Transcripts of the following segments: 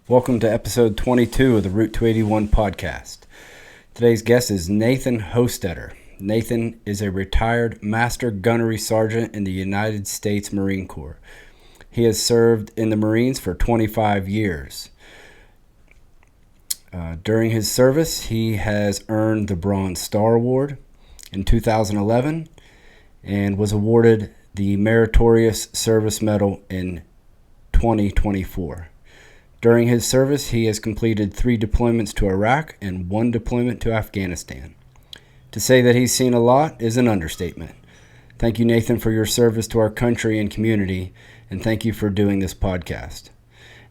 Welcome to episode 22 of the Route 281 podcast. Today's guest is Nathan Hostetter. Nathan is a retired Master Gunnery Sergeant in the United States Marine Corps. He has served in the Marines for 25 years. During his service, he has earned the Bronze Star Award in 2011 and was awarded the Meritorious Service Medal in 2024. During his service, he has completed 3 deployments to Iraq and 1 deployment to Afghanistan. To say that he's seen a lot is an understatement. Thank you, Nathan, for your service to our country and community, and thank you for doing this podcast.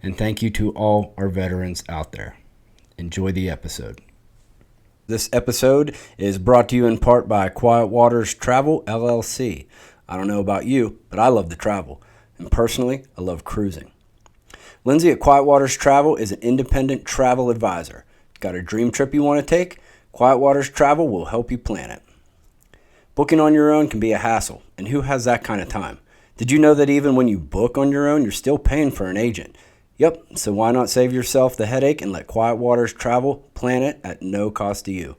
And thank you to all our veterans out there. Enjoy the episode. This episode is brought to you in part by Quiet Waters Travel, LLC. I don't know about you, but I love to travel. And personally, I love cruising. Lindsay at Quiet Waters Travel is an independent travel advisor. Got a dream trip you want to take? Quiet Waters Travel will help you plan it. Booking on your own can be a hassle, and who has that kind of time? Did you know that even when you book on your own, you're still paying for an agent? Yep, so why not save yourself the headache and let Quiet Waters Travel plan it at no cost to you?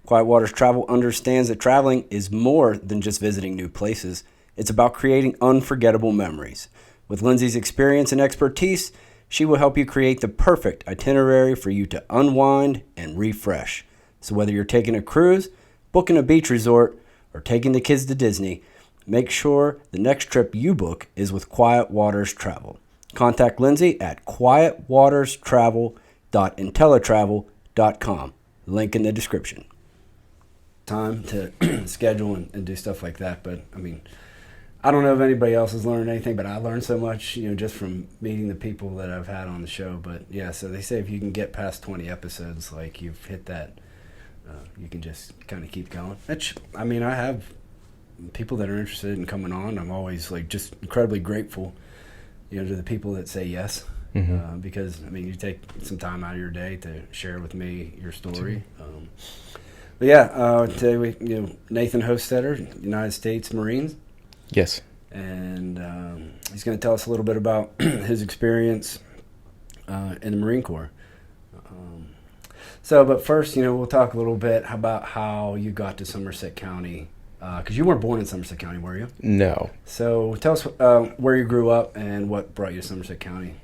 Quiet Waters Travel understands that traveling is more than just visiting new places. It's about creating unforgettable memories. With Lindsay's experience and expertise, she will help you create the perfect itinerary for you to unwind and refresh. So whether you're taking a cruise, booking a beach resort, or taking the kids to Disney, make sure the next trip you book is with Quiet Waters Travel. Contact Lindsay at quietwaterstravel.intellitravel.com. Link in the description. Time to schedule and do stuff like that, but I mean, I don't know if anybody else has learned anything, but I learned so much, just from meeting the people that I've had on the show. But yeah, so they say if you can get past 20 episodes, like you've hit that, you can just kind of keep going. I have people that are interested in coming on. I'm always just incredibly grateful, to the people that say yes, because you take some time out of your day to share with me your story. But yeah, today we, Nathan Hostetter, United States Marines. Yes. And he's going to tell us a little bit about his experience in the Marine Corps. But first, we'll talk a little bit about how you got to Somerset County, because you weren't born in Somerset County, were you? No. So tell us where you grew up and what brought you to Somerset County.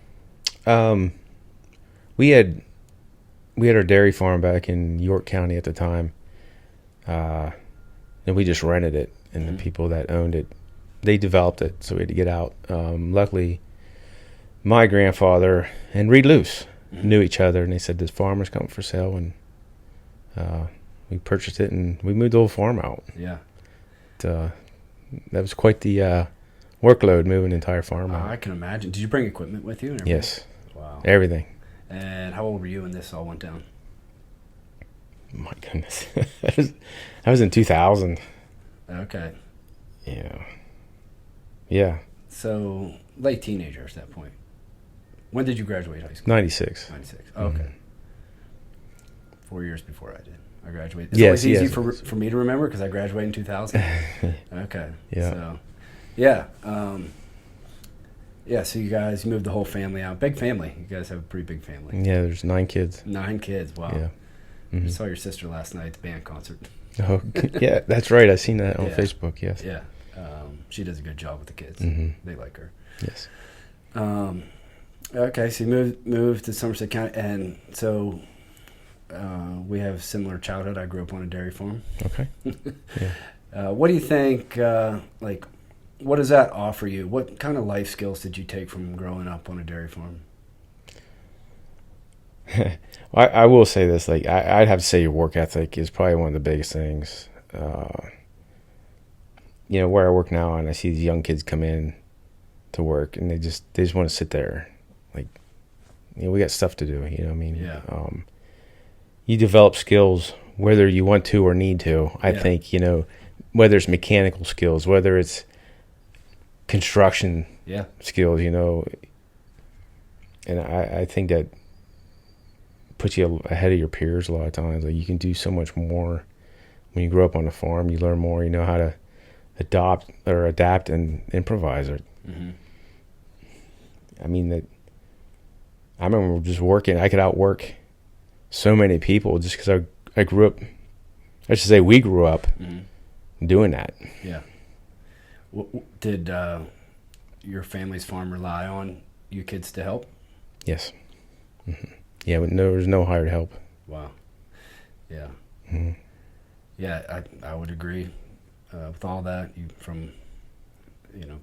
We had our dairy farm back in York County at the time, and we just rented it, and the people that owned it, they developed it, so we had to get out. Luckily, my grandfather and Reed Luce knew each other, and they said, this farm is coming for sale, and we purchased it, and we moved the whole farm out. Yeah. That was quite the workload, moving the entire farm out. I can imagine. Did you bring equipment with you? Yes. Wow. Everything. And how old were you when this all went down? My goodness. That was in 2000. Okay. Yeah. So, late teenager at that point. When did you graduate high school? 96. 96. Oh, okay. 4 years before I did. I graduated. It's yes, always easy for me to remember because I graduated in 2000. Okay. Yeah. So, yeah. So you guys moved the whole family out. Big family. You guys have a pretty big family. Yeah, there's 9 kids. 9 kids. Wow. Yeah. I saw your sister last night at the band concert. Oh, yeah, that's right. I seen that on Facebook, yes. Yeah. She does a good job with the kids. They like her. Yes. Okay, so you moved to Somerset County, and so we have similar childhood. I grew up on a dairy farm. Okay. Yeah. What do you think, what does that offer you? What kind of life skills did you take from growing up on a dairy farm? I will say this, I'd have to say your work ethic is probably one of the biggest things. Where I work now, and I see these young kids come in to work, and they just want to sit there. We got stuff to do, Yeah. You develop skills whether you want to or need to. I think, whether it's mechanical skills, whether it's construction skills, and I think that puts you ahead of your peers a lot of times. You can do so much more when you grow up on a farm. You learn more, how to adapt and improvise. I remember just working. I could outwork so many people just because I grew up. I should say we grew up doing that. Yeah. Did your family's farm rely on you kids to help? Yes. Mm-hmm. Yeah, but there was no hired help. Wow. Yeah. Mm-hmm. Yeah, I would agree with all that. From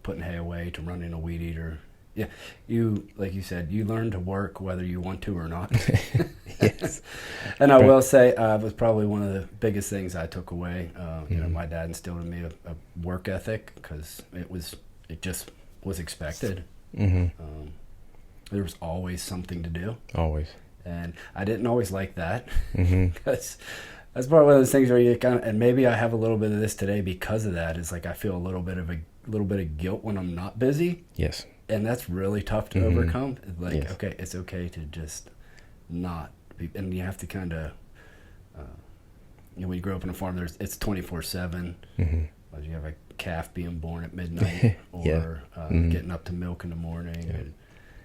putting hay away to running a weed eater. Yeah, like you said, you learn to work whether you want to or not. Yes. And I will say, it was probably one of the biggest things I took away. My dad instilled in me a work ethic because it just was expected. Mm-hmm. There was always something to do. Always. And I didn't always like that Mm-hmm. because that's probably one of those things where you kind of, and maybe I have a little bit of this today because of that. Is like I feel a little bit of guilt when I'm not busy. Yes. And that's really tough to overcome. Like, yes. Okay, it's okay to just not be, and you have to kind of, when you grow up on a farm, it's 24/7. Mm-hmm. You have a calf being born at midnight, or getting up to milk in the morning,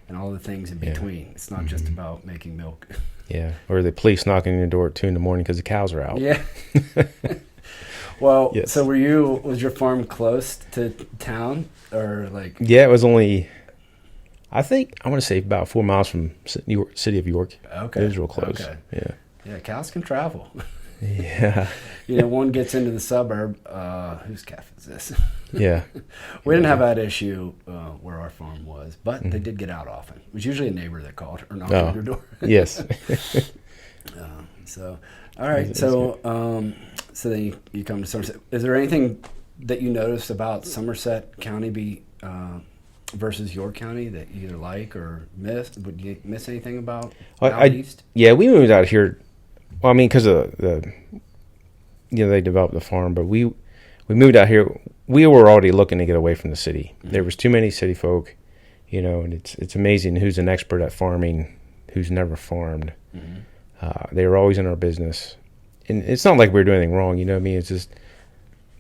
and all the things in between. It's not just about making milk. Yeah, or the police knocking on your door at 2 a.m. because the cows are out. Yeah. Well, yes. So was your farm close to town, or like? Yeah, it was only, I want to say about 4 miles from city of York. Okay. It was real close. Okay. Yeah. Yeah, cows can travel. Yeah. One gets into the suburb. Whose calf is this? Yeah. We didn't have that issue where our farm was, but they did get out often. It was usually a neighbor that called or knocked on your door. Yes. So, all right. So then you come to Somerset. Is there anything that you noticed about Somerset County versus York County that you either like or miss? Would you miss anything about out east? Yeah, we moved out here. Well, I mean, because of they developed the farm, but we moved out here. We were already looking to get away from the city. Mm-hmm. There was too many city folk, and it's amazing who's an expert at farming, who's never farmed. Mm-hmm. They were always in our business. And it's not like we were doing anything wrong, what I mean? It's just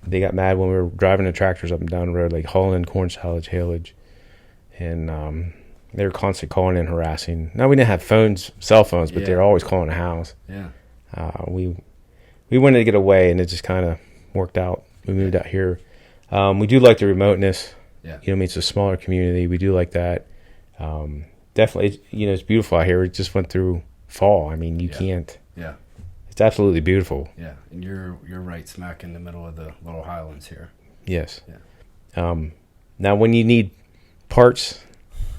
they got mad when we were driving the tractors up and down the road, like hauling corn silage, haylage. And they were constantly calling and harassing. Now, we didn't have cell phones, but they were always calling the house. Yeah. We wanted to get away, and it just kind of worked out. We moved out here. We do like the remoteness. Yeah. It's a smaller community. We do like that. Definitely, it's beautiful out here. It just went through fall. I mean, you can't. Yeah. It's absolutely beautiful. Yeah, and you're right smack in the middle of the Little Highlands here. Yes. Yeah. Now, when you need parts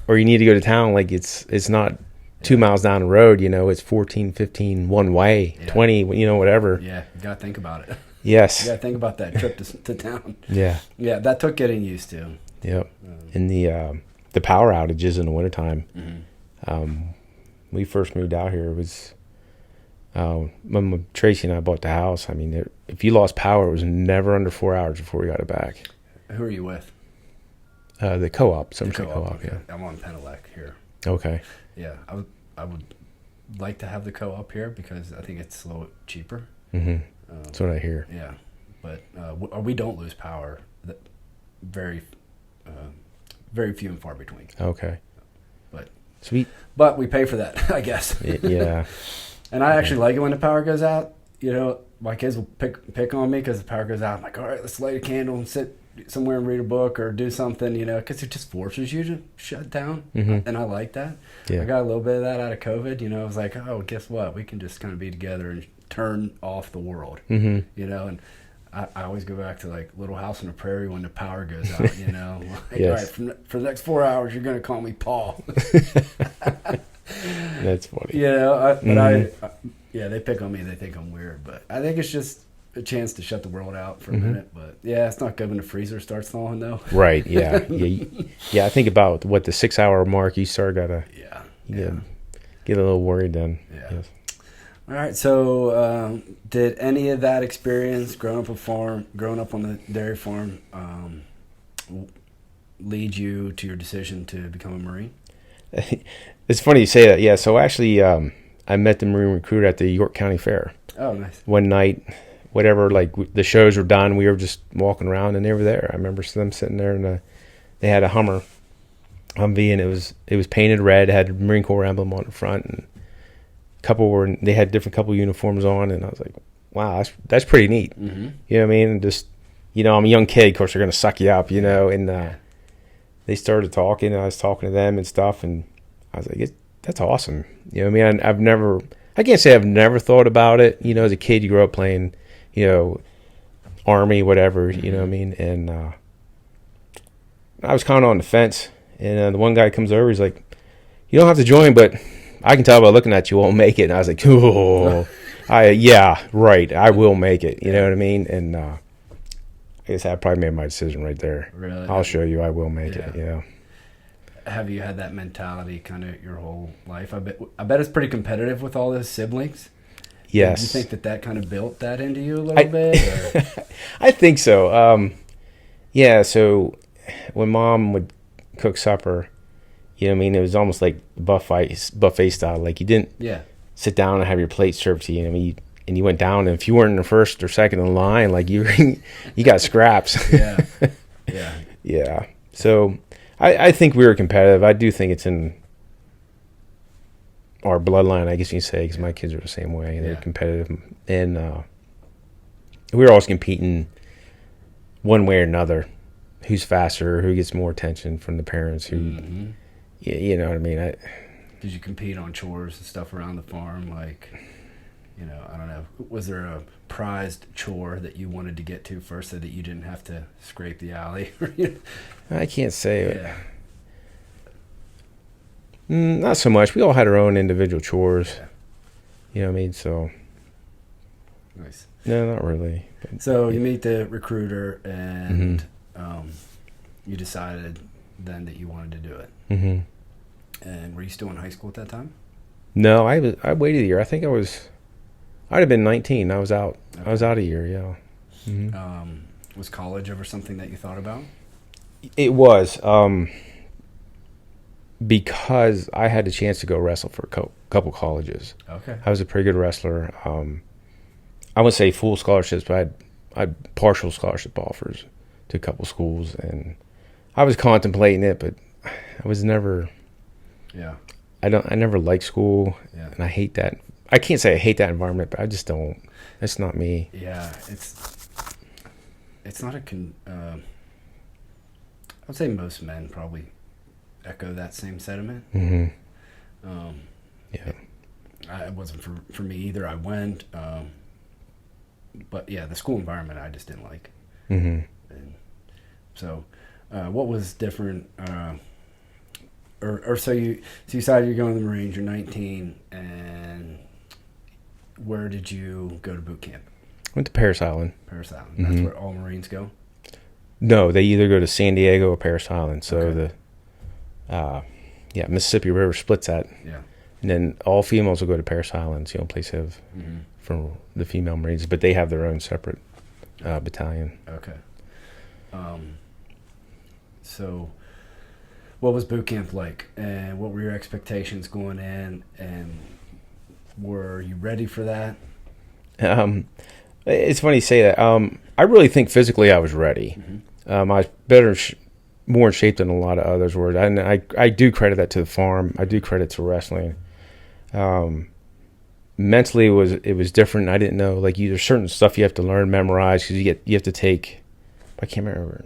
or you need to go to town, like it's not 2 miles down the road, it's 14, 15 one way, 20, whatever. Yeah, you got to think about it. Yes. You got to think about that trip to town. Yeah. Yeah, that took getting used to. Yep. And the power outages in the wintertime. Mm-hmm. We first moved out here, it was when Tracy and I bought the house. I mean, if you lost power, it was never under 4 hours before we got it back. Who are you with? The co-op, Somerset Co-op. Okay. Yeah, I'm on Penelec here. Okay. Yeah, I would like to have the co-op here because I think it's a little cheaper. Mm-hmm. That's what I hear. Yeah, but we don't lose power. Very few and far between. Okay. But sweet. But we pay for that, I guess. Yeah. And I actually like it when the power goes out. My kids will pick on me because the power goes out. I'm like, all right, let's light a candle and sit somewhere and read a book or do something, because it just forces you to shut down. Mm-hmm. And I like that. Yeah. I got a little bit of that out of COVID. I was like, oh, guess what? We can just kind of be together and turn off the world. Mm-hmm. And I always go back to like Little House on the Prairie when the power goes out. Like, yes. All right, for the next 4 hours, you're going to call me Paul. That's funny. They pick on me. They think I'm weird, but I think it's just a chance to shut the world out for a minute. But yeah, it's not good when the freezer starts thawing though. Right. Yeah. Yeah. I think about what the 6 hour mark. You start gotta. Yeah. Get a little worried then. Yeah. Yes. All right. So, did any of that experience growing up on the dairy farm, lead you to your decision to become a Marine? It's funny you say that. Yeah. So actually, I met the Marine recruiter at the York County Fair. Oh, nice. One night, whatever, like the shows were done, we were just walking around and they were there. I remember them sitting there and they had a Hummer. Humvee, and it was painted red, had a Marine Corps emblem on the front, and they had different couple uniforms on, and I was like, wow, that's pretty neat. Mm-hmm. You know what I mean? And just, I'm a young kid, of course they're gonna suck you up, and they started talking, and I was talking to them and stuff, and I was like, that's awesome. You know what I mean? I can't say I've never thought about it. As a kid, you grow up playing, Army, whatever, you know what I mean? And I was kind of on the fence, and the one guy comes over, he's like, you don't have to join, but I can tell by looking at you won't make it. And I was like, oh, yeah, right, I will make it. You know what I mean? And I guess I probably made my decision right there. Really? I'll show you I will make it, Have you had that mentality kind of your whole life? I bet it's pretty competitive with all those siblings. Yes. Do you think that kind of built that into you a little bit? Or? I think so. Yeah, so when Mom would cook supper, you know what I mean, it was almost like buffet style. Like you didn't sit down and have your plate served to you. I mean, and you went down, and if you weren't in the first or second in line, like you got scraps. Yeah. Yeah. So I think we were competitive. I do think it's in our bloodline, I guess you can say, because my kids are the same way. They're competitive, and we were always competing one way or another. Who's faster? Who gets more attention from the parents? Who, you know what I mean? Did you compete on chores and stuff around the farm? Like, I don't know. Was there a prized chore that you wanted to get to first, so that you didn't have to scrape the alley? I can't say it. Not so much. We all had our own individual chores. You know what I mean? So. Nice. No, not really. But, so you meet the recruiter, and you decided then that you wanted to do it. Mm-hmm. And were you still in high school at that time? No, I waited a year. I think I'd have been 19. I was out. Okay. I was out a year. Yeah. Mm-hmm. Was college ever something that you thought about? It was. Because I had the chance to go wrestle for a couple colleges. Okay. I was a pretty good wrestler. I wouldn't say full scholarships, but I had partial scholarship offers to a couple schools, and I was contemplating it, but I was never. Yeah. I never liked school, and I hate that. I can't say I hate that environment, but I just don't. It's not me. Yeah, it's not a. I would say most men probably echo that same sentiment. Mm-hmm. It wasn't for me either. I went, but yeah, the school environment I just didn't like. Mm-hmm. And so, what was different? So you decided you're going to the Marines. You're 19, and where did you go to boot camp? Went to Parris Island. Parris Island. That's where all Marines go. No, they either go to San Diego or Parris Island. So Mississippi River splits that. Yeah. And then all females will go to Parris Island. It's the only place they have for the female Marines, but they have their own separate battalion. Okay. So what was boot camp like, and what were your expectations going in, and were you ready for that? It's funny you say that. I really think physically I was ready. I was more in shape than a lot of others were. And I do credit that to the farm. I do credit to wrestling. Mentally, it was different. I didn't know, like, there's certain stuff you have to learn, memorize, because you have to take, I can't remember,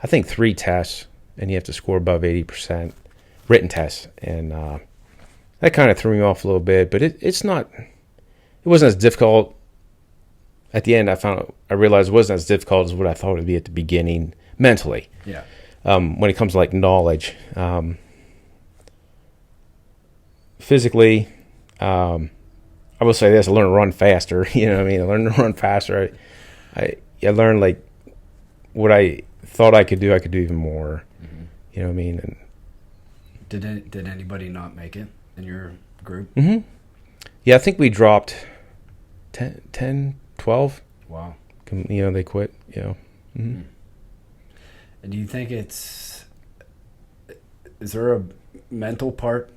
I think 3 tests, and you have to score above 80% written tests. And that kind of threw me off a little bit, but it wasn't as difficult. At the end, I realized it wasn't as difficult as what I thought it would be at the beginning mentally. Yeah. When it comes to like knowledge, physically, I will say this: I learned to run faster. You know what I mean? I learned to run faster. I learned like what I thought I could do even more. Mm-hmm. You know what I mean? And did anybody not make it in your group? Mm-hmm. Yeah, I think we dropped 10, 12. Wow. They quit. Mm-hmm. And do you think is there a mental part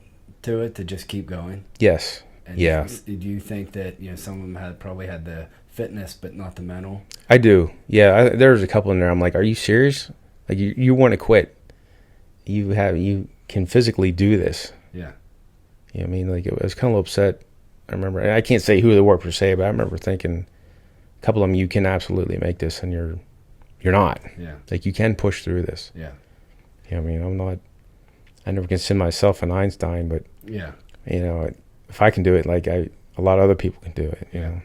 to it to just keep going? Yes. And yeah. Do you think that some of them probably had the fitness but not the mental? I do. Yeah. There's a couple in there. I'm like, are you serious? Like you want to quit? you can physically do this. Yeah. You know what I mean? Like, I was kind of upset. I remember, I can't say who they were per se, but I remember thinking, a couple of them, you can absolutely make this, and you're not. Yeah. Like, you can push through this. Yeah. You know what I mean? I never consider myself an Einstein, but, Yeah. you know, if I can do it, like, a lot of other people can do it, you know?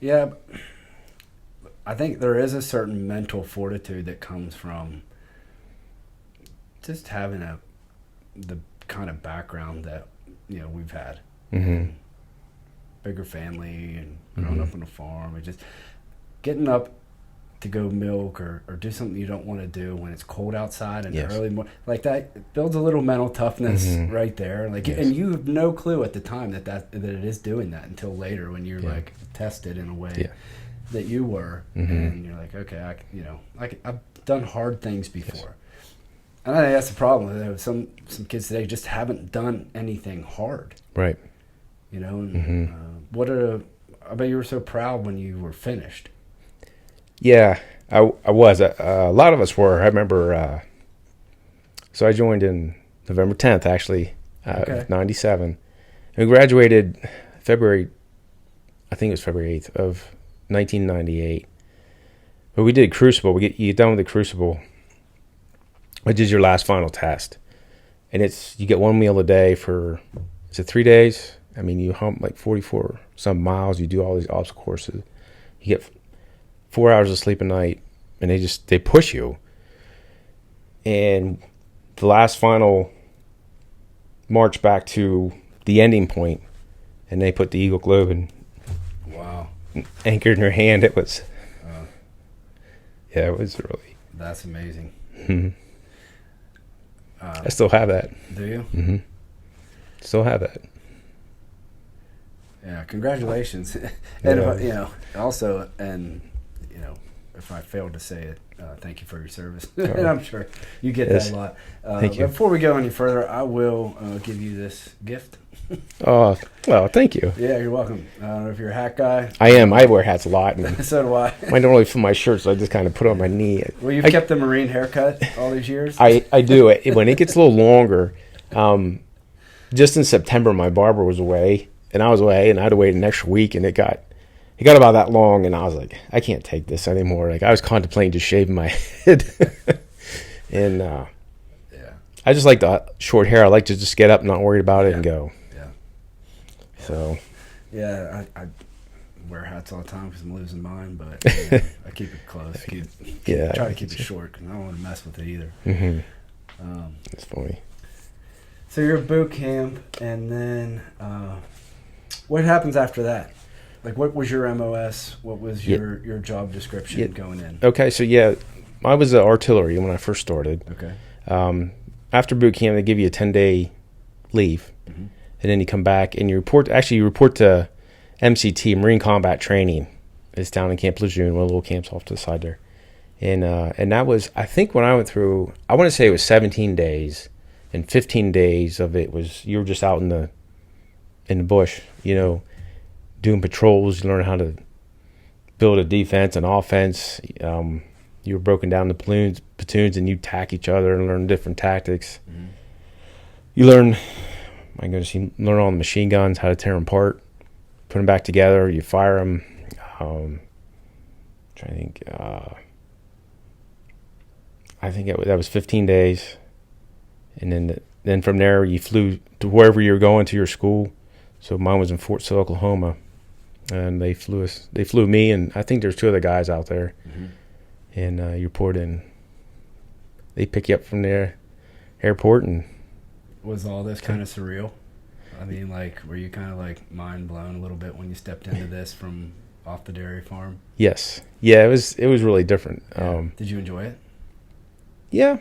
Yeah. I think there is a certain mental fortitude that comes from just having the kind of background that, you know, we've had. Mm-hmm. Bigger family and growing up on a farm, and just getting up to go milk or do something you don't want to do when it's cold outside in the early morning, like that, it builds a little mental toughness right there. Like, and you have no clue at the time that it is doing that until later when you're like tested in a way that you were, and you're like, okay, I've done hard things before, and I think that's the problem. Some kids today just haven't done anything hard, right? You know, and I bet you were so proud when you were finished. Yeah, I was. A lot of us were. I remember. So I joined in November 10th, actually, of '97. We graduated February. I think it was February 8th of 1998. But we did Crucible. You get done with the Crucible, which is your last final test, and you get one meal a day for 3 days. I mean, you hump like 44 some miles. You do all these obstacle courses. You get 4 hours of sleep a night, and they push you. And the last final march back to the ending point, and they put the Eagle Globe and anchored in your hand. It was, it was really. That's amazing. Mm-hmm. I still have that. Do you? Mm-hmm. Still have that. Yeah, congratulations. And also, and if I failed to say it, thank you for your service. And I'm sure you get that a lot. Thank you. Before we go any further, I will give you this gift. Oh, well, thank you. Yeah, you're welcome. I don't know if you're a hat guy. I am. I wear hats a lot. And so do I. I don't really fit my shirt, so I just kind of put it on my knee. Well, you've kept the Marine haircut all these years? I do. When it gets a little longer, just in September, my barber was away, and I was away, and I had to wait an extra week, and it got about that long, and I was like, I can't take this anymore. Like, I was contemplating just shaving my head. And I just like the short hair. I like to just get up, not worried about it, and go. Yeah. So. Yeah, I wear hats all the time because I'm losing mine, but I keep it close. Try to keep it short because I don't want to mess with it either. Mm-hmm. That's funny. So you're at boot camp, and then what happens after that? Like, what was your MOS? What was your job description going in? Okay, so I was artillery when I first started. Okay. After boot camp, they give you a 10-day leave, and then you come back and you report. Actually, you report to MCT, Marine Combat Training. It's down in Camp Lejeune, one of the little camps off to the side there. And that was, I think, when I went through, I want to say it was 17 days, and 15 days of it was you were just out in the bush, doing patrols. You learn how to build a defense and offense. You were broken down into platoons, and you tack each other and learn different tactics. Mm-hmm. You learn, you learn all the machine guns, how to tear them apart, put them back together. You fire them. Trying to think. I think that was 15 days, and then from there you flew to wherever you were going to your school. So mine was in Fort Sill, Oklahoma, and they flew me, and I think there's 2 other guys out there. Mm-hmm. And you report in. They pick you up from the airport, and was all this kind of surreal? I mean, like, were you kind of like mind blown a little bit when you stepped into this from off the dairy farm? Yes, yeah, it was really different. Yeah. Did you enjoy it? Yeah,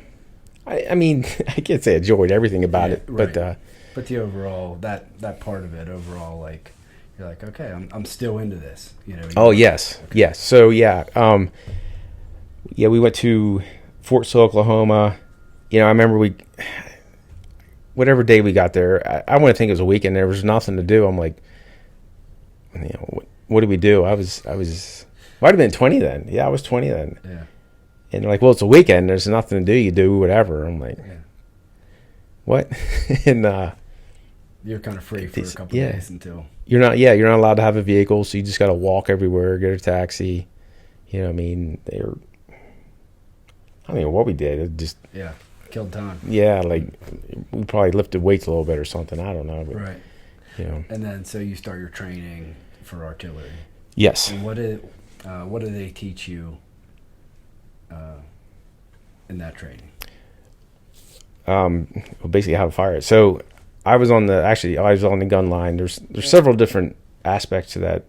I mean, I can't say I enjoyed everything about it, right. But the overall that part of it overall, like, you're like, okay, I'm still into this, Oh yes, okay. Yes. So we went to Fort Sill, Oklahoma. I remember whatever day we got there, I want to think it was a weekend. There was nothing to do. I'm like, what did we do? I was might have been 20 then. Yeah, I was 20 then. Yeah. And they're like, well, it's a weekend. There's nothing to do. You do whatever. I'm like, what? And you're kind of free for a couple of days until you're not allowed to have a vehicle, so you just got to walk everywhere, get a taxi. You know what I mean? I don't know what we did. It just killed time. Yeah, like we probably lifted weights a little bit or something. I don't know. But, right. You know. And then so you start your training for artillery. Yes. And what do they teach you in that training? Well, basically how to fire it. So I was on the gun line. There's several different aspects to that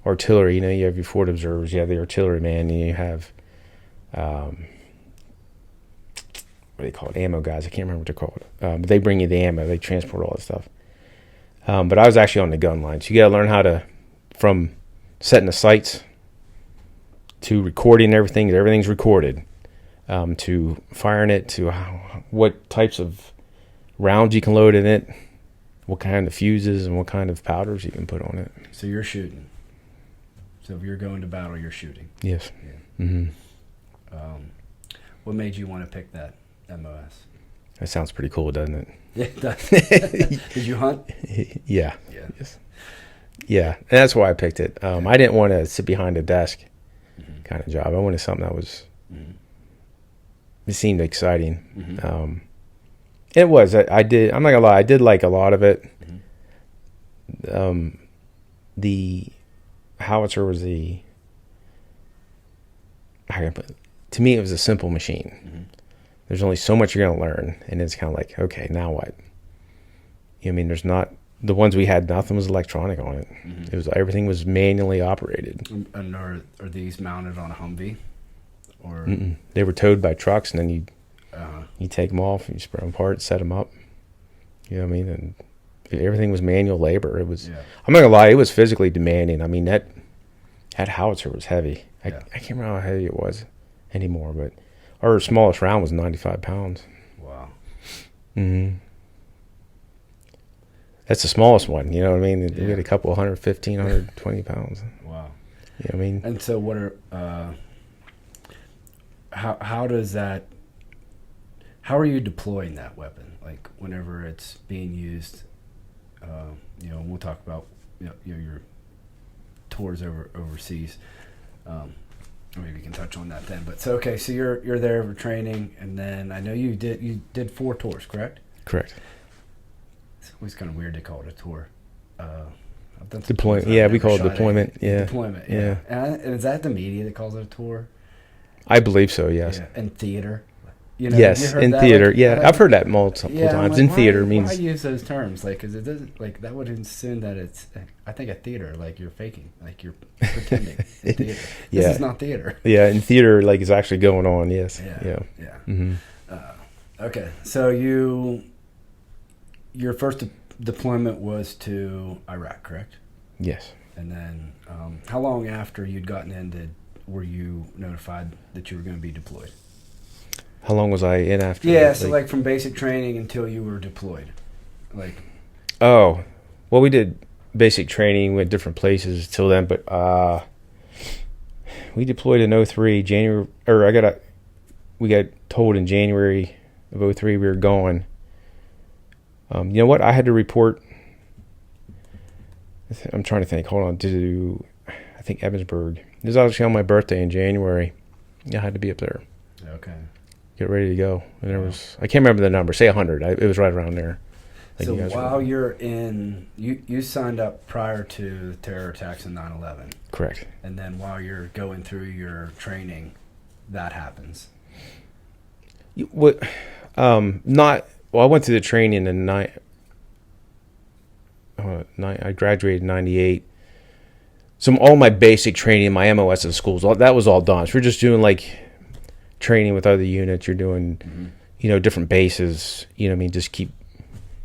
artillery. You know, you have your forward observers, you have the artilleryman, and you have what do they call it? Ammo guys. I can't remember what they're called. But they bring you the ammo. They transport all that stuff. But I was actually on the gun line, so you got to learn how to, from setting the sights to recording everything. Everything's recorded. To firing it, to what types of rounds you can load in it, what kind of fuses and what kind of powders you can put on it. So you're shooting. So if you're going to battle, you're shooting. Yes. Yeah. Mm-hmm. What made you want to pick that MOS? That sounds pretty cool, doesn't it? Yeah, it does. Did you hunt? Yeah. Yes. Yeah, and that's why I picked it. I didn't want to sit behind a desk kind of job. I wanted something that was... It seemed exciting. It was. I did. I'm not gonna lie. I did like a lot of it. The howitzer was to me, it was a simple machine. There's only so much you're gonna learn, and it's kind of like, okay, now what? You know what I mean? There's not the ones we had. Nothing was electronic on it. It was everything was manually operated. And are these mounted on a Humvee? Or they were towed by trucks, and then you take them off, and you spread them apart, set them up. You know what I mean? And everything was manual labor. It was. I'm not gonna lie, it was physically demanding. I mean, that howitzer was heavy. I can't remember how heavy it was anymore, but our smallest round was 95 pounds. Wow. That's the smallest one. You know what I mean? We had a couple 115, 120 pounds. Wow. You know what I mean? And so, what are how does that? How are you deploying that weapon? Like whenever it's being used, you know, we'll talk about your tours overseas. Maybe we can touch on that then. But so okay, so you're there for training, and then I know you did 4 tours, correct? Correct. It's always kind of weird to call it a tour. I've done deployment. Yeah, we call it deployment. Yeah. Deployment. Yeah. And is that the media that calls it a tour? I believe so. Yes. Yeah. And theater. You know, yes, in theater. I've heard that multiple times. Like, in theater means. Why use those terms? Like, because it doesn't like that would assume that it's. I think a theater, like you're faking, like you're pretending. In theater. This is not theater. Yeah, in theater, like it's actually going on. Yes. Yeah. Okay, so your first deployment was to Iraq, correct? Yes. And then, how long after you'd gotten in were you notified that you were going to be deployed? How long was I in after? Yeah, so like from basic training until you were deployed. Like. Oh, well, we did basic training, went different places till then, but we deployed in 03, January, or we got told in January of 03 we were going. You know what? I had to report. I'm trying to think. Hold on. I think Evansburg. It was actually on my birthday in January. I had to be up there. Okay. Get ready to go. And there was, I can't remember the number. Say 100. It was right around there. Like so while you're in, you signed up prior to the terror attacks in 9/11. Correct. And then while you're going through your training, that happens. I went through the training in I graduated in 98. So all my basic training, my MOS at schools, that was all done. So we're just doing like training with other units. You're doing, different bases. You know what I mean? Just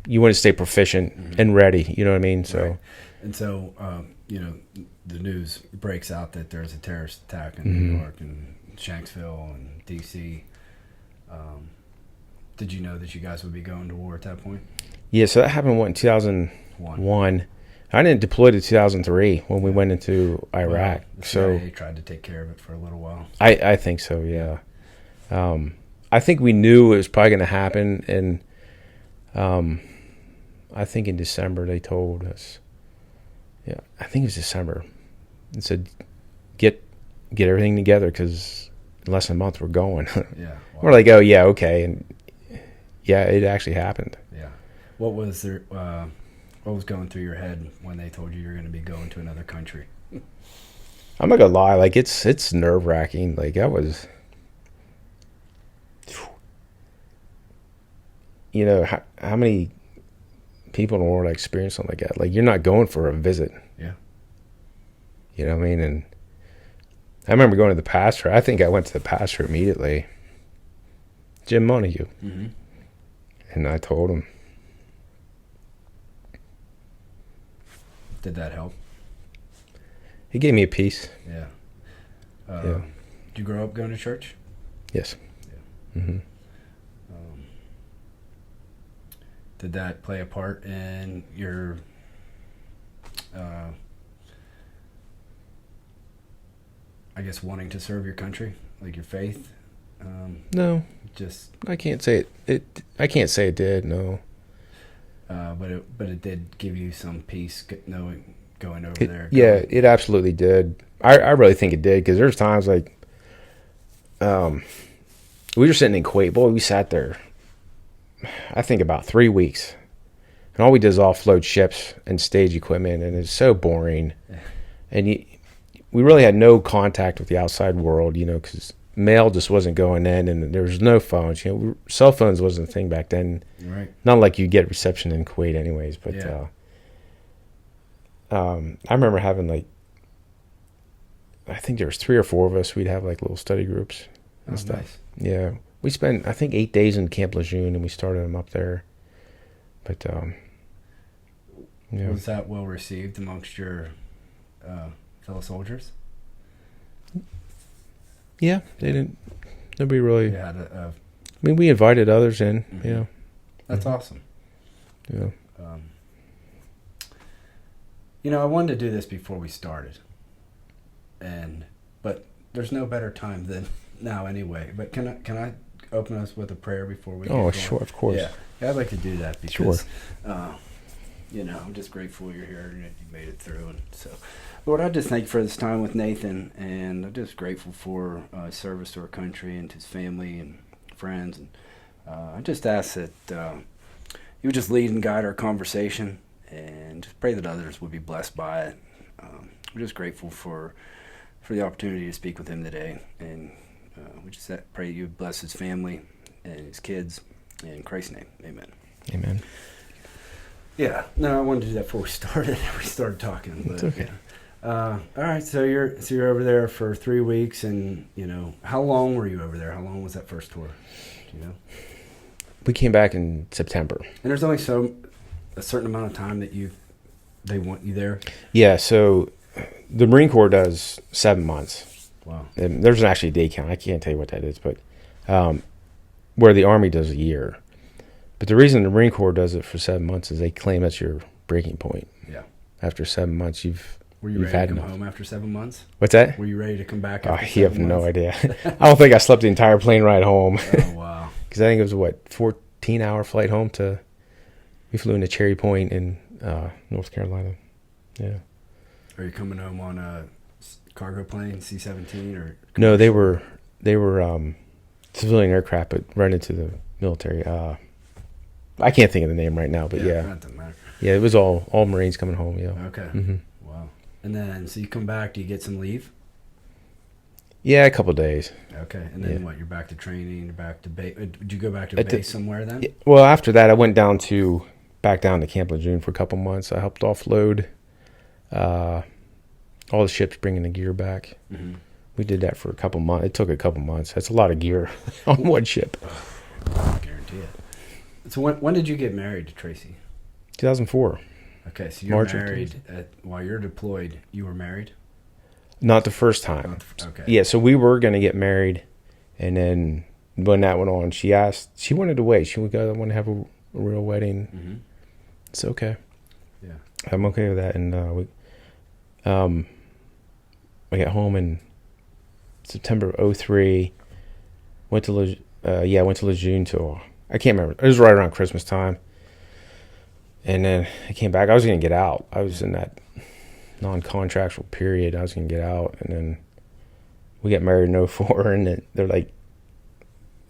you want to stay proficient and ready. You know what I mean? So, right. And so, the news breaks out that there's a terrorist attack in New York and Shanksville and D.C. Did you know that you guys would be going to war at that point? Yeah, so that happened in 2001. I didn't deploy to 2003 when we went into Iraq. Well, the so CIA tried to take care of it for a little while. I think so, yeah. I think we knew it was probably going to happen, and I think in December they told us. Yeah, I think it was December. And said, get everything together because in less than a month we're going. Yeah, wow. We're like, oh yeah, okay, and yeah, it actually happened. Yeah, what was there? What was going through your head when they told you you're going to be going to another country? I'm not gonna lie, like it's nerve wracking. Like that was, you know, how many people in the world experience something like that? Like you're not going for a visit. Yeah. You know what I mean? And I remember going to the pastor. I think I went to the pastor immediately, Jim Montague, Mm-hmm. and I told him. Did that help? He gave me a peace. Yeah. Yeah. Did you grow up going to church? Yes. Yeah. Mm-hmm. Did that play a part in your I guess wanting to serve your country, like your faith? No, Just I can't say it. I can't say it did. No. but it did give you some peace knowing going over there. Yeah, it absolutely did. I really think it did because there's times like, we were sitting in Kuwait. Boy, we sat there. I think about 3 weeks, and all we did is offload ships and stage equipment, and it's so boring. Yeah. And we really had no contact with the outside world, you know, because mail just wasn't going in, and there was no phones. You know, cell phones wasn't a thing back then. Right. Not like you get reception in Kuwait, anyways. But Yeah. I remember having like, I think there was 3 or 4 of us. We'd have like little study groups and stuff. Nice. Yeah, we spent I think 8 days in Camp Lejeune, and we started them up there. But yeah, Was that well received amongst your fellow soldiers? yeah, they didn't. Nobody really. You had I mean, we invited others in. Mhm. Yeah, that's Mhm. awesome. yeah. I wanted to do this before we started, but there's no better time than now anyway. But can I open us with a prayer before we? Oh, get going? sure, of course. Yeah, I'd like to do that because, I'm just grateful you're here and you made it through. And so, Lord, I just thank you for this time with Nathan, and I'm just grateful for his service to our country and to his family and friends. And I just ask that you would just lead and guide our conversation, and just pray that others would be blessed by it. I'm just grateful for the opportunity to speak with him today, and we just pray you bless his family and his kids. In Christ's name, amen. Amen. Yeah, no, I wanted to do that before we started talking. But, It's okay. all right, so you're over there for 3 weeks, and how long were you over there? How long was that first tour? Do you know? We came back in September. And there's only a certain amount of time that they want you there. Yeah, so the Marine Corps does 7 months. Wow. And there's actually a day count. I can't tell you what that is, but where the Army does a year. But the reason the Marine Corps does it for 7 months is they claim that's your breaking point. Yeah. After 7 months, Were you you've ready had to come enough. home after 7 months? What's that? Were you ready to come back Oh, after you have 7 no months? idea. I don't think I slept the entire plane ride home. Oh, wow. Because I think it was, 14-hour flight home we flew into Cherry Point in North Carolina. Yeah. Are you coming home on a cargo plane, C-17? Or? No, they were civilian aircraft, but rented to the military. I can't think of the name right now, but yeah. That doesn't matter. Yeah, it was all Marines coming home, yeah. Okay. Mm-hmm. Wow. And then, so you come back, do you get some leave? Yeah, a couple of days. Okay. And then Yeah. what? You're back to training, you're back to base. Did you go back to base somewhere then? Yeah, well, after that, I went back down to Camp Lejeune for a couple months. I helped offload all the ships bringing the gear back. Mm-hmm. We did that for a couple months. It took a couple months. That's a lot of gear on one ship. I guarantee it. So when did you get married to Tracy? 2004. Okay, so you're March of married while you're deployed. You were married? Not the first time. Okay. Yeah, so we were going to get married, and then when that went on, she wanted to wait. She would go, I want to have a real wedding. Mm-hmm. It's okay. Yeah. I'm okay with that. And I got home in September of 03. Went to Lejeune till I can't remember. It was right around Christmas time. And then I came back. I was going to get out. I was in that non-contractual period. I was going to get out. And then we got married in 04. And then they're like,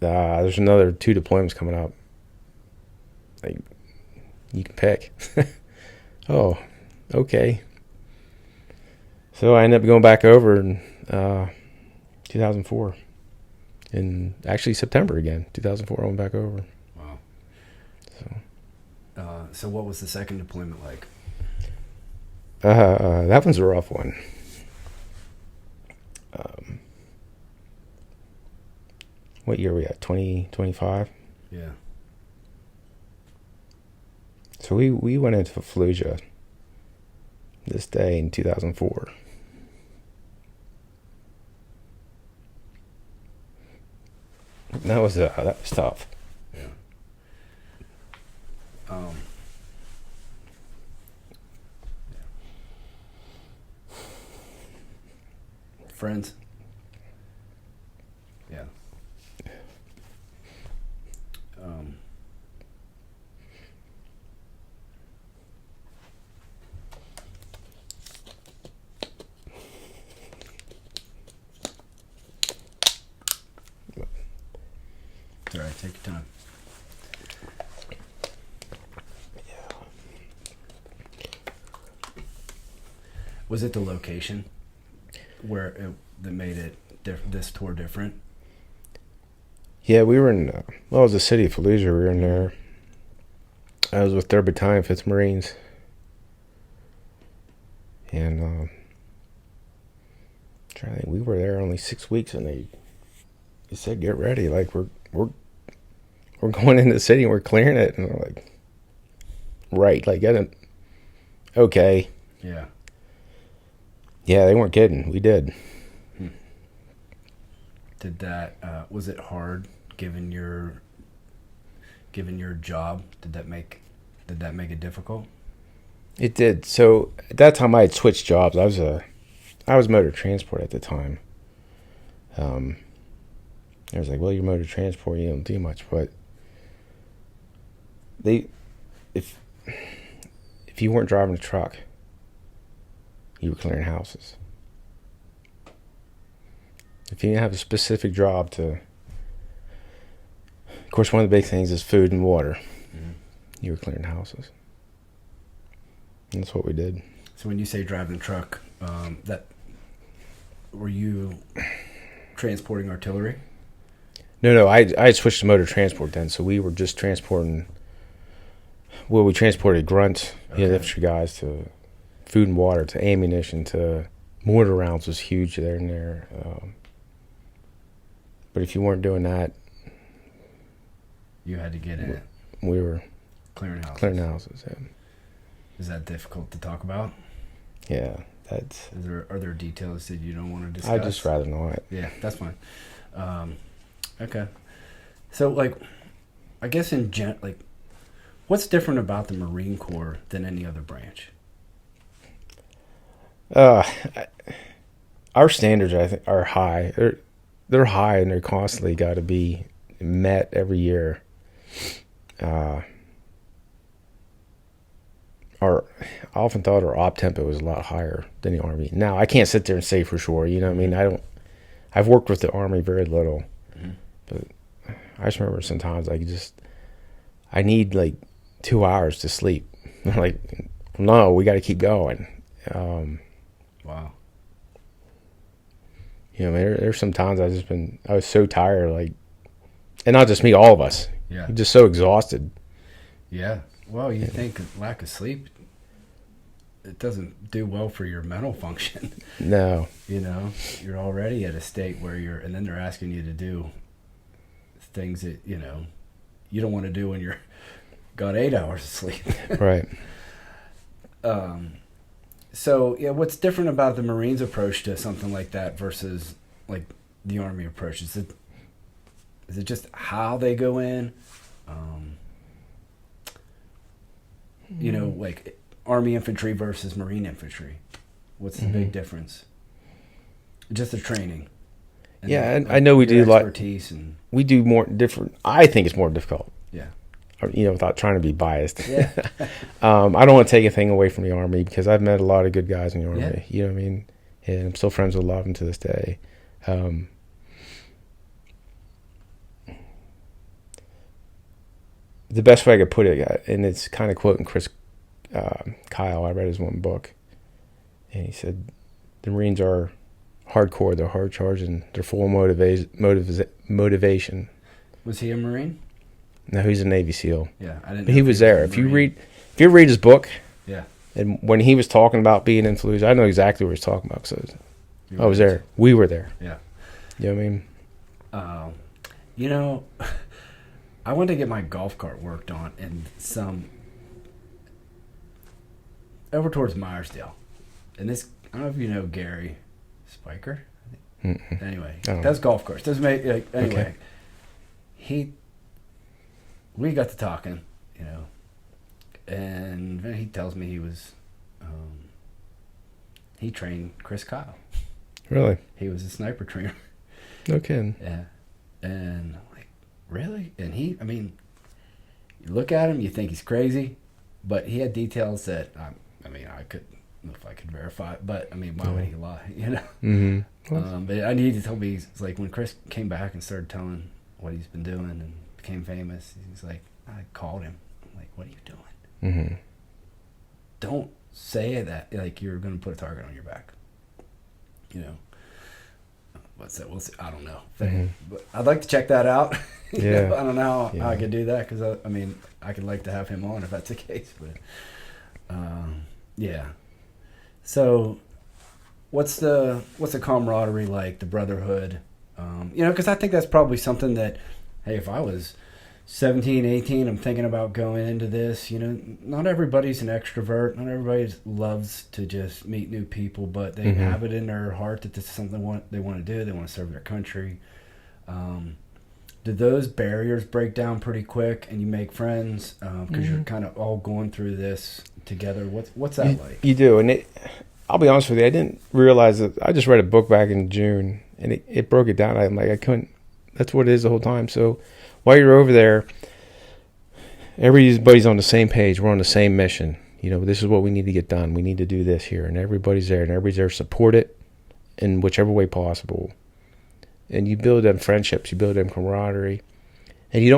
there's another 2 deployments coming up. Like, you can pick. Oh, okay. So I ended up going back over in 2004. In actually September again, 2004, I went back over. Wow. So what was the second deployment like? That one's a rough one. What year are we at? 2025? Yeah. So we went into Fallujah this day in 2004. That was tough. Yeah. Friends. Yeah. All right, take your time. Was it the location that made it this tour different? Yeah, we were in, it was the city of Fallujah. We were in there. I was with 3rd Battalion, 5th Marines. And trying to think, we were there only 6 weeks, and they said, get ready. Like, we're going into the city and we're clearing it. And we're like, right. Like, okay. Yeah. Yeah, they weren't kidding. We did. Did that, was it hard given your job? Did that make it difficult? It did. So at that time I had switched jobs. I was motor transport at the time. I was like, well, you're motor transport, you don't do much, but if you weren't driving a truck, you were clearing houses. If you didn't have a specific job of course, one of the big things is food and water. Mm-hmm. You were clearing houses. And that's what we did. So when you say driving a truck, were you transporting artillery? No, I had switched to motor transport then, so we were just transporting. Well, we transported grunts, infantry guys, to food and water, to ammunition, to mortar rounds was huge there and there. But if you weren't doing that, you had to get in it. We were clearing houses. Yeah. Is that difficult to talk about? Yeah, Are there details that you don't want to discuss? I'd just rather not. Yeah, that's fine. Okay. So, like, I guess what's different about the Marine Corps than any other branch? Our standards, I think, are high. They're high, and they're constantly got to be met every year. I often thought our op tempo was a lot higher than the Army. Now, I can't sit there and say for sure. You know what I mean? I've worked with the Army very little, mm-hmm. but I just remember sometimes I need like 2 hours to sleep. I'm like, no, we got to keep going. Wow. You know, there's some times I was so tired, like, and not just me, all of us. Yeah. Just so exhausted. Yeah. Well, you think lack of sleep, it doesn't do well for your mental function. No. You know, you're already at a state where and then they're asking you to do things that, you don't want to do when you're got 8 hours of sleep. Right. So, yeah, what's different about the Marines' approach to something like that versus, like, the Army approach? Is it just how they go in? Like, Army infantry versus Marine infantry? What's the big difference? Just the training. And I know we do expertise and we do more different. I think it's more difficult. Yeah. Without trying to be biased. Yeah. I don't want to take anything away from the Army because I've met a lot of good guys in the Army. Yeah. You know what I mean? And I'm still friends with a lot of them to this day. The best way I could put it, and it's kind of quoting Chris Kyle. I read his one book, and he said, "The Marines are hardcore. They're hard charging. They're full of motivation." Was he a Marine? No, he's a Navy SEAL. Yeah, I didn't. But he was there. If you read his book, yeah, and when he was talking about being in Fallujah, I know exactly what he's talking about because I was there. We were there. Yeah. You know what I mean? I wanted to get my golf cart worked on over towards Myersdale. And this, I don't know if you know Gary Spiker. Mm-mm. Anyway, I don't that's golf course. Doesn't make, anyway. Okay. We got to talking, and he tells me he was, he trained Chris Kyle. Really? He was a sniper trainer. No kidding. Yeah. And I'm like, really? And you look at him, you think he's crazy, but he had details that, I couldn't know if I could verify it, but, why would he lie, Mm-hmm. But he told me, it's like when Chris came back and started telling what he's been doing and became famous, he's like, I called him. I'm like, what are you doing? Mm-hmm. Don't say that like you're going to put a target on your back. What's that? We'll see. I don't know. Mm-hmm. But I'd like to check that out. Yeah. I don't know how I could do that because I could like to have him on if that's the case. But yeah. So, what's the camaraderie like? The brotherhood, because I think that's probably something that, hey, if I was 17, 18, I'm thinking about going into this. Not everybody's an extrovert. Not everybody loves to just meet new people, but they have it in their heart that this is something they want to do. They want to serve their country. Do those barriers break down pretty quick and you make friends because you're kind of all going through this together? What's that like? You do, and I'll be honest with you, I didn't realize that. I just read a book back in June, and it broke it down. I'm like, I couldn't. That's what it is the whole time. So while you're over there, everybody's on the same page. We're on the same mission. This is what we need to get done. We need to do this here, and everybody's there to support it in whichever way possible. And you build them friendships, you build them camaraderie, and you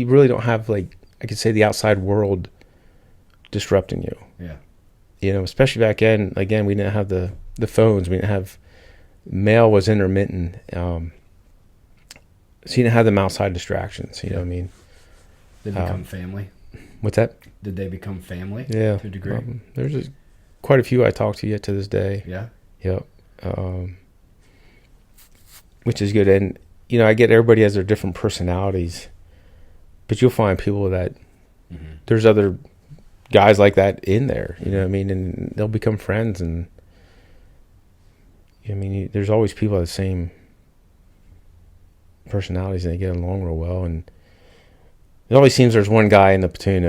really don't have, like, I could say, the outside world disrupting you. Yeah. Especially back then, again, we didn't have the phones. We didn't have, mail was intermittent. So you didn't have them outside distractions, you know what I mean? Did they become family? What's that? Did they become family? Yeah. To a degree? There's quite a few I talk to yet to this day. Yeah. Yep. Which is good. And, I get everybody has their different personalities, but you'll find people that there's other guys like that in there, you know what I mean? And they'll become friends. And, there's always people with the same personalities and they get along real well. And it always seems there's one guy in the platoon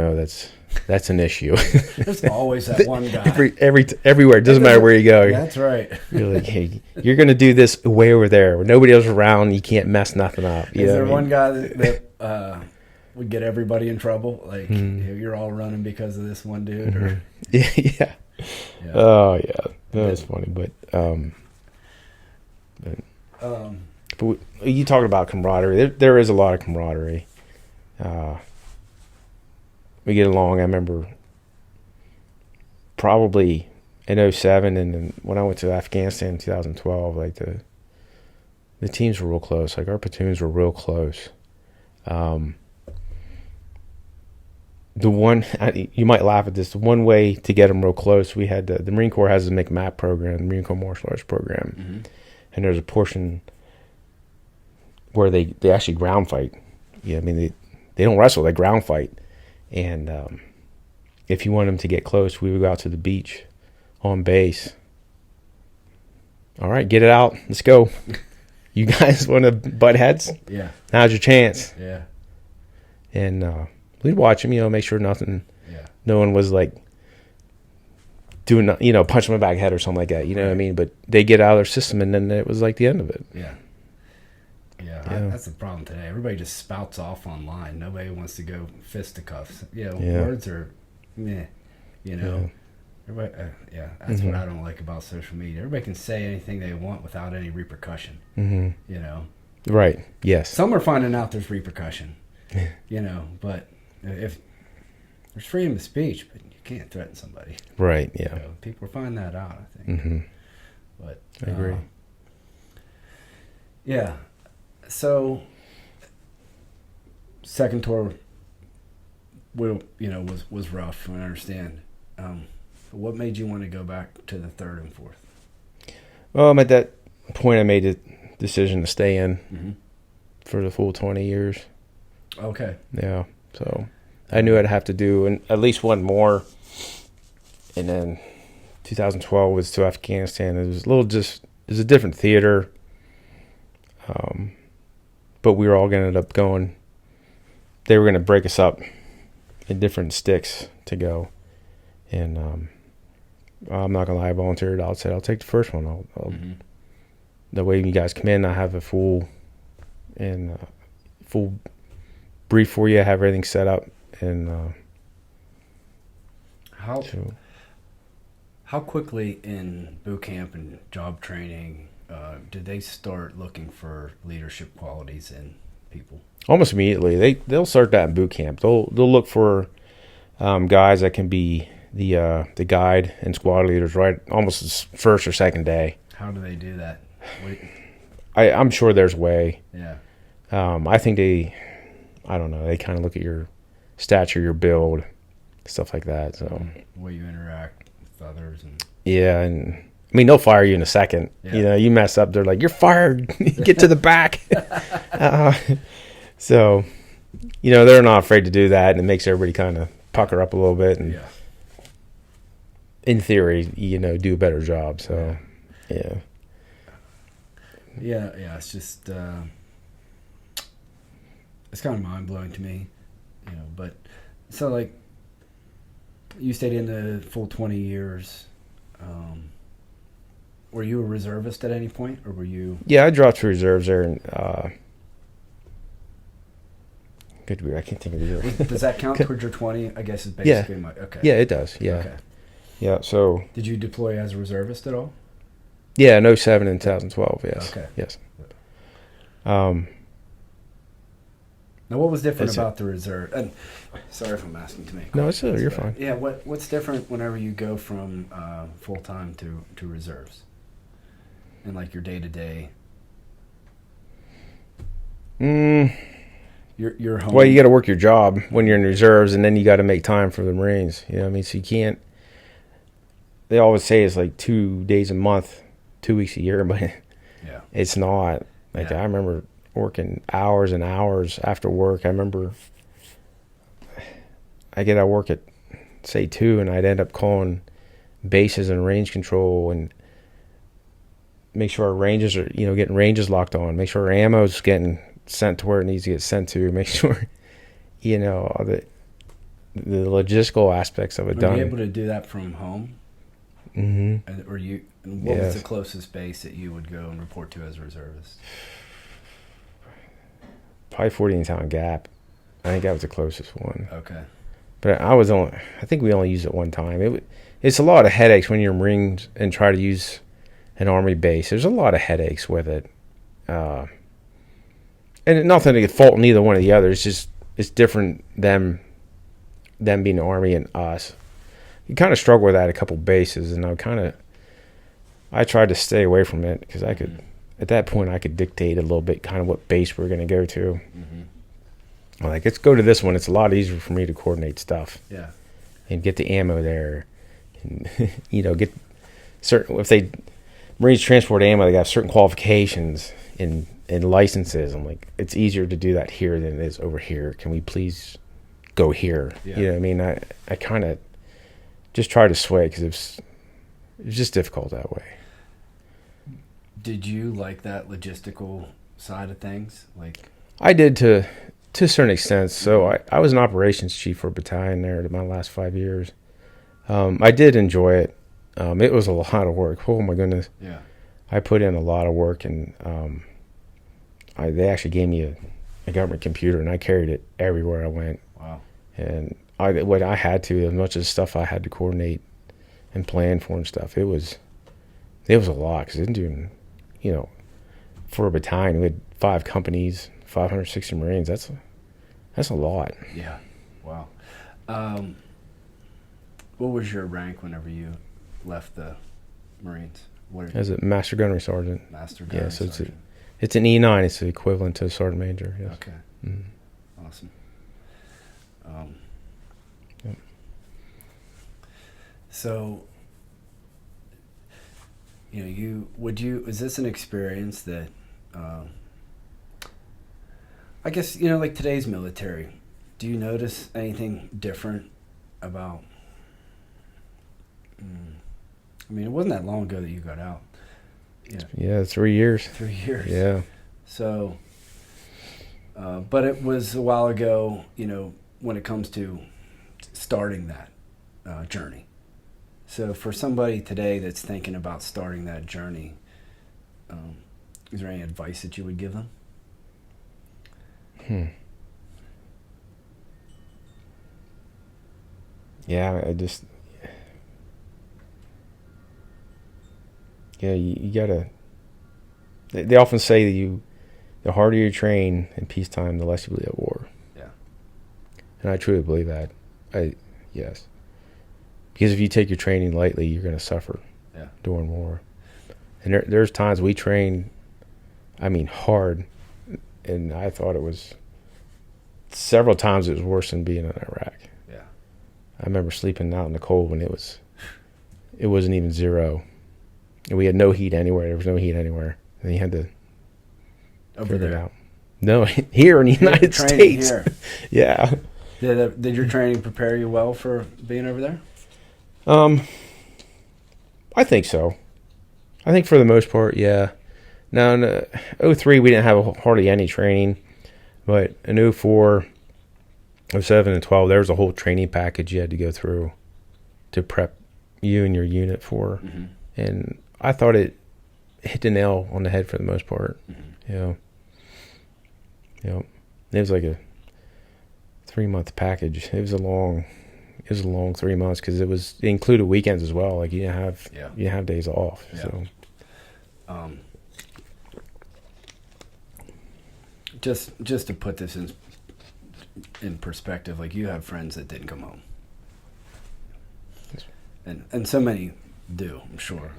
that's an issue. There's always that one guy. Everywhere. It doesn't matter where you go. That's right. You're like, hey, you're going to do this way over there where nobody else is around. You can't mess nothing up. Is there one guy that would get everybody in trouble? Like, you're all running because of this one dude? Or? Yeah. Oh, yeah. That was funny. But you talked about camaraderie. There is a lot of camaraderie. We get along. I remember probably in 2007 and then when I went to Afghanistan in 2012, like the teams were real close. Like our platoons were real close. You might laugh at this. The one way to get them real close, we had the Marine Corps has the MCMAP program, the Marine Corps Martial Arts program, and there's a portion where they actually ground fight. They don't wrestle, they ground fight. And if you want them to get close, we would go out to the beach on base. All right, get it out. Let's go. You guys want to butt heads? Yeah. Now's your chance. Yeah. And we'd watch them, make sure nothing, Yeah. no one was like doing, punch them in the back head or something like that. You know what I mean? But they get out of their system, and then it was like the end of it. Yeah. Yeah, Yeah. that's the problem today. Everybody just spouts off online. Nobody wants to go fisticuffs. Yeah. Words are meh. Everybody, that's what I don't like about social media. Everybody can say anything they want without any repercussion. Mm-hmm. Right. Yes. Some are finding out there's repercussion. But if there's freedom of speech, but you can't threaten somebody. Right. Yeah. People are finding that out, I think. Mm-hmm. But I agree. Yeah. So, second tour, was rough. I understand. What made you want to go back to the third and fourth? Well, at that point, I made the decision to stay in for the full 20 years. Okay. Yeah. So I knew I'd have to do at least one more. And then 2012 was to Afghanistan. It was it was a different theater. But we were all going to end up going. They were going to break us up in different sticks to go. And I'm not going to lie, I volunteered. I said, I'll take the first one. I'll the way you guys come in, I have a full brief for you. I have everything set up. And how quickly in boot camp and job training did they start looking for leadership qualities in people? Almost immediately. They'll start that in boot camp. They'll look for guys that can be the guide and squad leaders right almost first or second day. How do they do that? I'm sure there's a way. Yeah. I think I don't know, they kind of look at your stature, your build, stuff like that. So the way you interact with others. Yeah, and I mean, they'll fire you in a second. Yeah. You mess up, they're like, you're fired. Get to the back. So, they're not afraid to do that, and it makes everybody kind of pucker up a little bit. And in theory, do a better job. So, yeah. Yeah, it's just, it's kind of mind-blowing to me, but, so, like, you stayed in the full 20 years. Were you a reservist at any point, or were you? Yeah, I dropped to reserves there, and I can't think of the year. Does that count towards your 20? I guess is basically my okay. Yeah, it does. Yeah. Okay. Yeah. So. Did you deploy as a reservist at all? Yeah, in 2007 and 2012. Yes. Okay. Yes. Now, what was different about the reserve? And sorry if I'm asking too many questions. No, you're fine. Yeah, what's different whenever you go from full time to reserves, and like your day to day? Your home. Well, you got to work your job when you're in reserves, and then you got to make time for the Marines. You know what I mean? So you can't. They always say it's like 2 days a month, 2 weeks a year, but it's not. Like I remember working hours and hours after work. I remember I get out of work at say 2, and I'd end up calling bases and range control and make sure our ranges are getting ranges locked on, make sure our ammo's getting sent to where it needs to get sent to, make sure the logistical aspects of it done. Were you able to do that from home? Mm-hmm. What was the closest base that you would go and report to as a reservist? Probably 14-town Gap. I think that was the closest one. Okay. But I think we only used it one time. It's a lot of headaches when you're Marines and try to use an Army base. There's a lot of headaches with it. And nothing to fault neither one of the others. It's different them being the Army and us. You kind of struggle with that at a couple bases, and I tried to stay away from it because I could, at that point, I could dictate a little bit kind of what base we're going to go to. Mm-hmm. Like, let's go to this one. It's a lot easier for me to coordinate stuff. Yeah. And get the ammo there, and get certain. If Marines transport ammo, they got certain qualifications and licenses. I'm like, it's easier to do that here than it is over here. Can we please go here? Yeah. You know what I mean? I kind of just try to sway because it was just difficult that way. Did you like that logistical side of things? I did to To a certain extent. So I was an operations chief for a battalion there my last 5 years. I did enjoy it. It was a lot of work. Oh my goodness. Yeah. I put in a lot of work, and they actually gave me a government computer, and I carried it everywhere I went. Wow. And what I had to, as much as stuff I had to coordinate and plan for and stuff, it was a lot, because doing, for a battalion, we had 5 companies, 560 Marines. That's a lot. Yeah. Wow. What was your rank whenever you left the Marines? As a Master Gunnery Sergeant. Master Gunnery Sergeant. It's an E9. It's the equivalent to a Sergeant Major. Yes. Okay. Mm-hmm. Awesome. Yep. So, is this an experience that, I guess, like today's military, do you notice anything different about, it wasn't that long ago that you got out. Yeah, 3 years. 3 years. Yeah. So, but it was a while ago, when it comes to starting that journey. So for somebody today that's thinking about starting that journey, is there any advice that you would give them? Yeah, you gotta. They often say that the harder you train in peacetime, the less you bleed at war. Yeah. And I truly believe that. Yes. Because if you take your training lightly, you're going to suffer. Yeah. During war. And there's times we train, hard, and I thought it was several times it was worse than being in Iraq. Yeah. I remember sleeping out in the cold when it wasn't even zero. And we had no heat anywhere. There was no heat anywhere. And you had to figure it out. No, here in the United States. Here. Yeah. Did your training prepare you well for being over there? I think so. I think for the most part, yeah. Now, in 2003, we didn't have hardly any training. But in 2004, 2007, and 2012, there was a whole training package you had to go through to prep you and your unit for. Mm-hmm. And I thought it hit the nail on the head for the most part. Mm-hmm. It was like a 3-month package. It was a long 3 months, because it included weekends as well. Like you didn't have days off. Yeah. So just to put this in perspective, like you have friends that didn't come home, and so many do, I'm sure.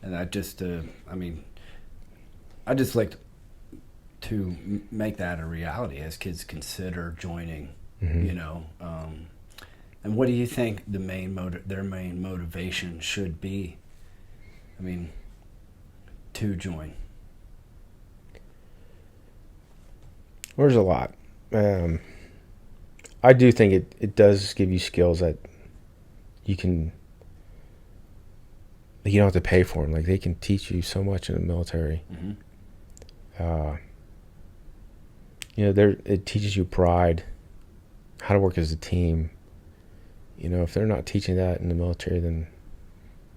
And I just like to make that a reality as kids consider joining. mm-hmm. And what do you think their main motivation should be? To join. There's a lot. I do think it does give you skills that you don't have to pay for them. Like they can teach you so much in the military. Mm-hmm. It teaches you pride, how to work as a team. If they're not teaching that in the military, then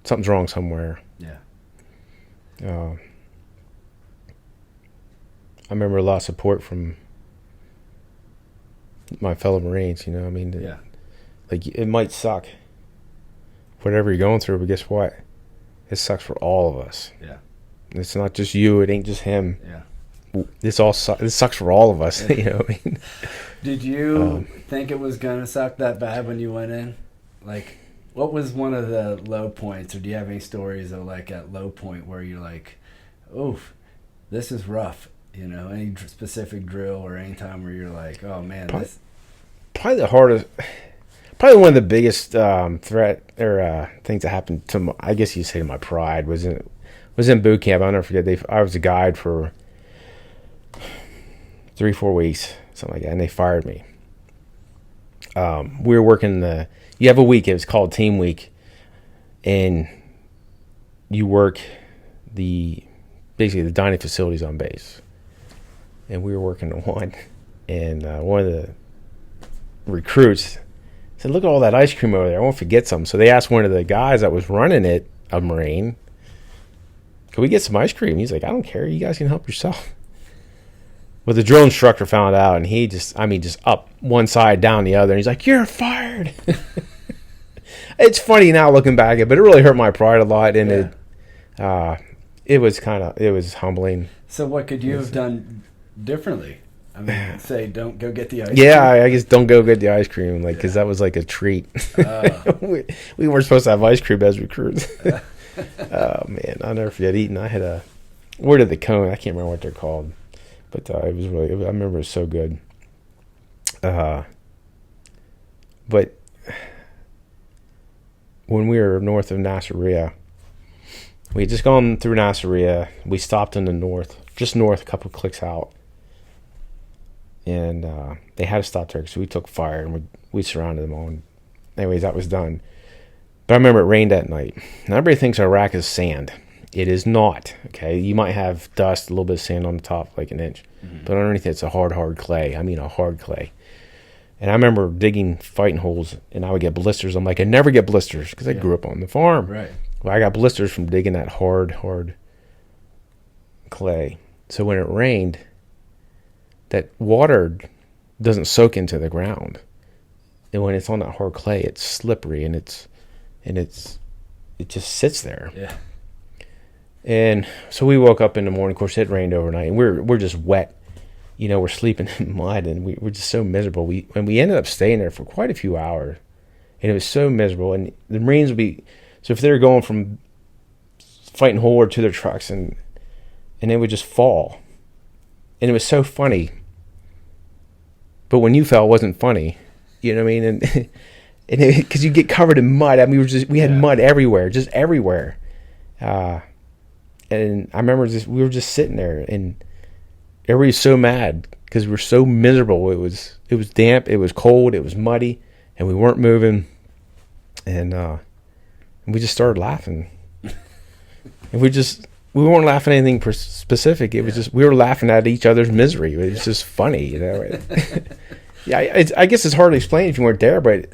something's wrong somewhere. Yeah. I remember a lot of support from my fellow Marines. Yeah. Like it might suck, whatever you're going through, but guess what? It sucks for all of us. Yeah. It's not just you. It ain't just him. Yeah. This sucks for all of us. Did you think it was gonna suck that bad when you went in? Like, what was one of the low points, or do you have any stories of like at low point where you're like, "Oof, this is rough"? Any specific drill or any time where you're like, "Oh man, probably the hardest." Probably one of the biggest threat or things that happened to I guess you say my pride was in boot camp. I'll never forget. I was a guide for 3-4 weeks, something like that, and they fired me. We were working you have a week. It was called Team Week, and you work basically the dining facilities on base. and we were working on one, and one of the recruits said, "Look at all that ice cream over there. I won't forget some." So they asked one of the guys that was running it, a Marine, "Can we get some ice cream?" He's like, "I don't care. You guys can help yourself." Well, the drill instructor found out, and he just up one side, down the other. And he's like, "You're fired." It's funny now looking back at it, but it really hurt my pride a lot, and it was humbling. So what could you have done differently? I mean, say don't go get the ice cream. Yeah, I guess don't go get the ice cream, like, because that was like a treat. We weren't supposed to have ice cream as recruits. Oh man, I'll never forget eating. I had a word of the cone. I can't remember what they're called, but it was really. I remember it was so good. But when we were north of Nasiriyah, we had just gone through Nasiriyah. We stopped in the north, just north, a couple clicks out. And they had to stop there, so we took fire and we surrounded them all. And anyways, that was done. But I remember it rained that night. Now everybody thinks Iraq is sand. It is not. Okay, you might have dust, a little bit of sand on the top, like an inch, but underneath it's a hard clay. I mean, a hard clay. And I remember digging fighting holes, and I would get blisters. I'm like, I never get blisters because I grew up on the farm. Right. Well, I got blisters from digging that hard clay. So when it rained, that water doesn't soak into the ground, and when it's on that hard clay, it's slippery and it just sits there. Yeah. And so we woke up in the morning. Of course, it rained overnight, and we're just wet. We're sleeping in mud, and we're just so miserable. We ended up staying there for quite a few hours, and it was so miserable. And the Marines would be, so if they were going from fighting hole to their trucks, and they would just fall, and it was so funny. But when you fell, it wasn't funny, you know what I mean? And because you get covered in mud. I mean, we had mud everywhere, just everywhere. And I remember we were just sitting there, and everybody's so mad because we were so miserable. It was damp, it was cold, it was muddy, and we weren't moving. And we just started laughing. And we weren't laughing at anything specific. It was just, we were laughing at each other's misery. It was just funny, I guess it's hard to explain if you weren't there, but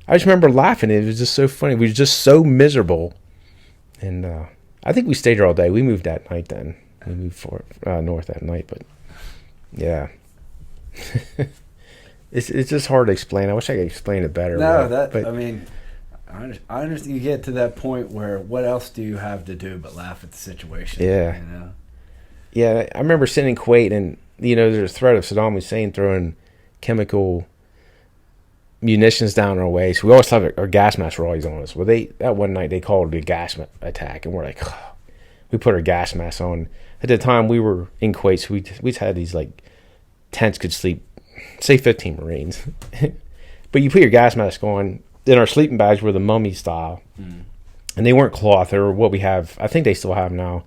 I just remember laughing. It was just so funny. We were just so miserable. And I think we stayed there all day. We moved that night then. We moved north that night, but yeah. It's just hard to explain. I wish I could explain it better. I mean, I understand you get to that point where what else do you have to do but laugh at the situation? Yeah. Yeah, I remember sitting in Kuwait, and there's a threat of Saddam Hussein throwing chemical munitions down our way. So we always thought our gas masks were always on us. Well, that one night they called it a gas attack, and we're like, we put our gas masks on. At the time we were in Kuwait, so we just had these like tents could sleep, say 15 Marines. But you put your gas mask on. Then our sleeping bags were the mummy style, and they weren't cloth. They were what we have. I think they still have now.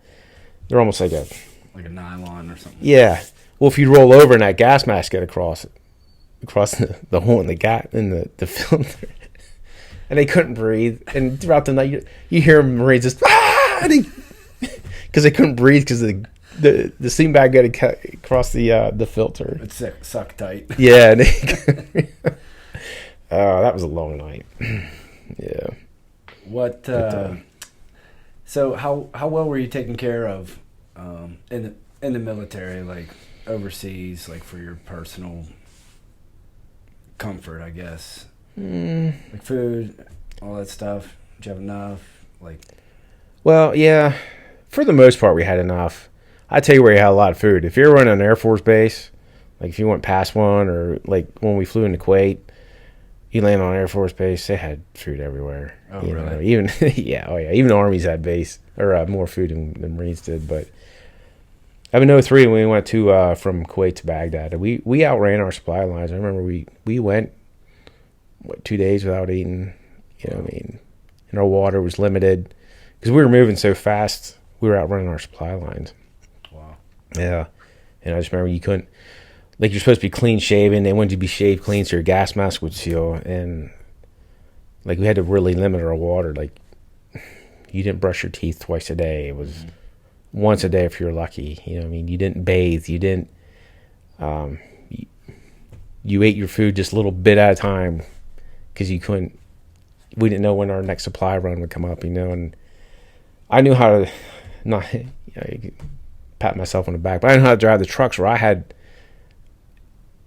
They're almost like a nylon or something. Yeah. Well, if you roll over and that gas mask get across the hole in the filter, and they couldn't breathe. And throughout the night, you hear Marines just because they couldn't breathe because the sleeping bag got across the filter. It's suck tight. Yeah. That was a long night. Yeah. So how well were you taken care of in the military, like overseas, like for your personal comfort, I guess? Like food, all that stuff. Did you have enough? Well, yeah. For the most part, we had enough. I tell you where you had a lot of food. If you're running an Air Force base, like if you went past one, or like when we flew into Kuwait, you land on an Air Force base, they had food everywhere. Oh, really? Even even the Armies had base or more food than the Marines did. But I mean, in 2003 when we went to from Kuwait to Baghdad, we outran our supply lines. I remember we went 2 days without eating. And our water was limited because we were moving so fast. We were outrunning our supply lines. Wow. Yeah, and I just remember you couldn't. Like, you're supposed to be clean shaven. They wanted you to be shaved clean so your gas mask would seal. And, like, we had to really limit our water. Like, you didn't brush your teeth twice a day. It was once a day if you were lucky. You didn't bathe. You didn't You ate your food just a little bit at a time because we didn't know when our next supply run would come up, and I knew how to not pat myself on the back, but I didn't know how to drive the trucks where I had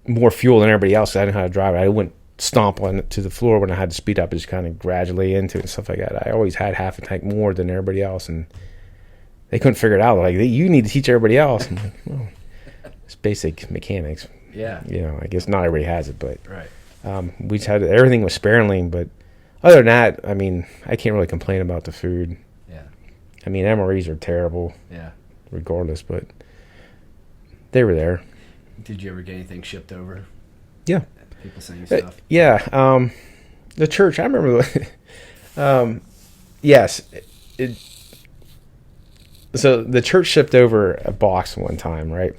more fuel than everybody else. I didn't know how to drive it. I wouldn't stomp on it to the floor when I had to speed up, just kind of gradually into it and stuff like that. I always had half a tank more than everybody else, and they couldn't figure it out. Like, you need to teach everybody else. I'm like, well, it's basic mechanics. Yeah. I guess not everybody has it, but right. We just had everything was sparingly. But other than that, I mean, I can't really complain about the food. Yeah. I mean, MREs are terrible. Yeah. Regardless, but they were there. Did you ever get anything shipped over? Yeah. People saying stuff? Yeah. The church, I remember. Yes. So the church shipped over a box one time, right?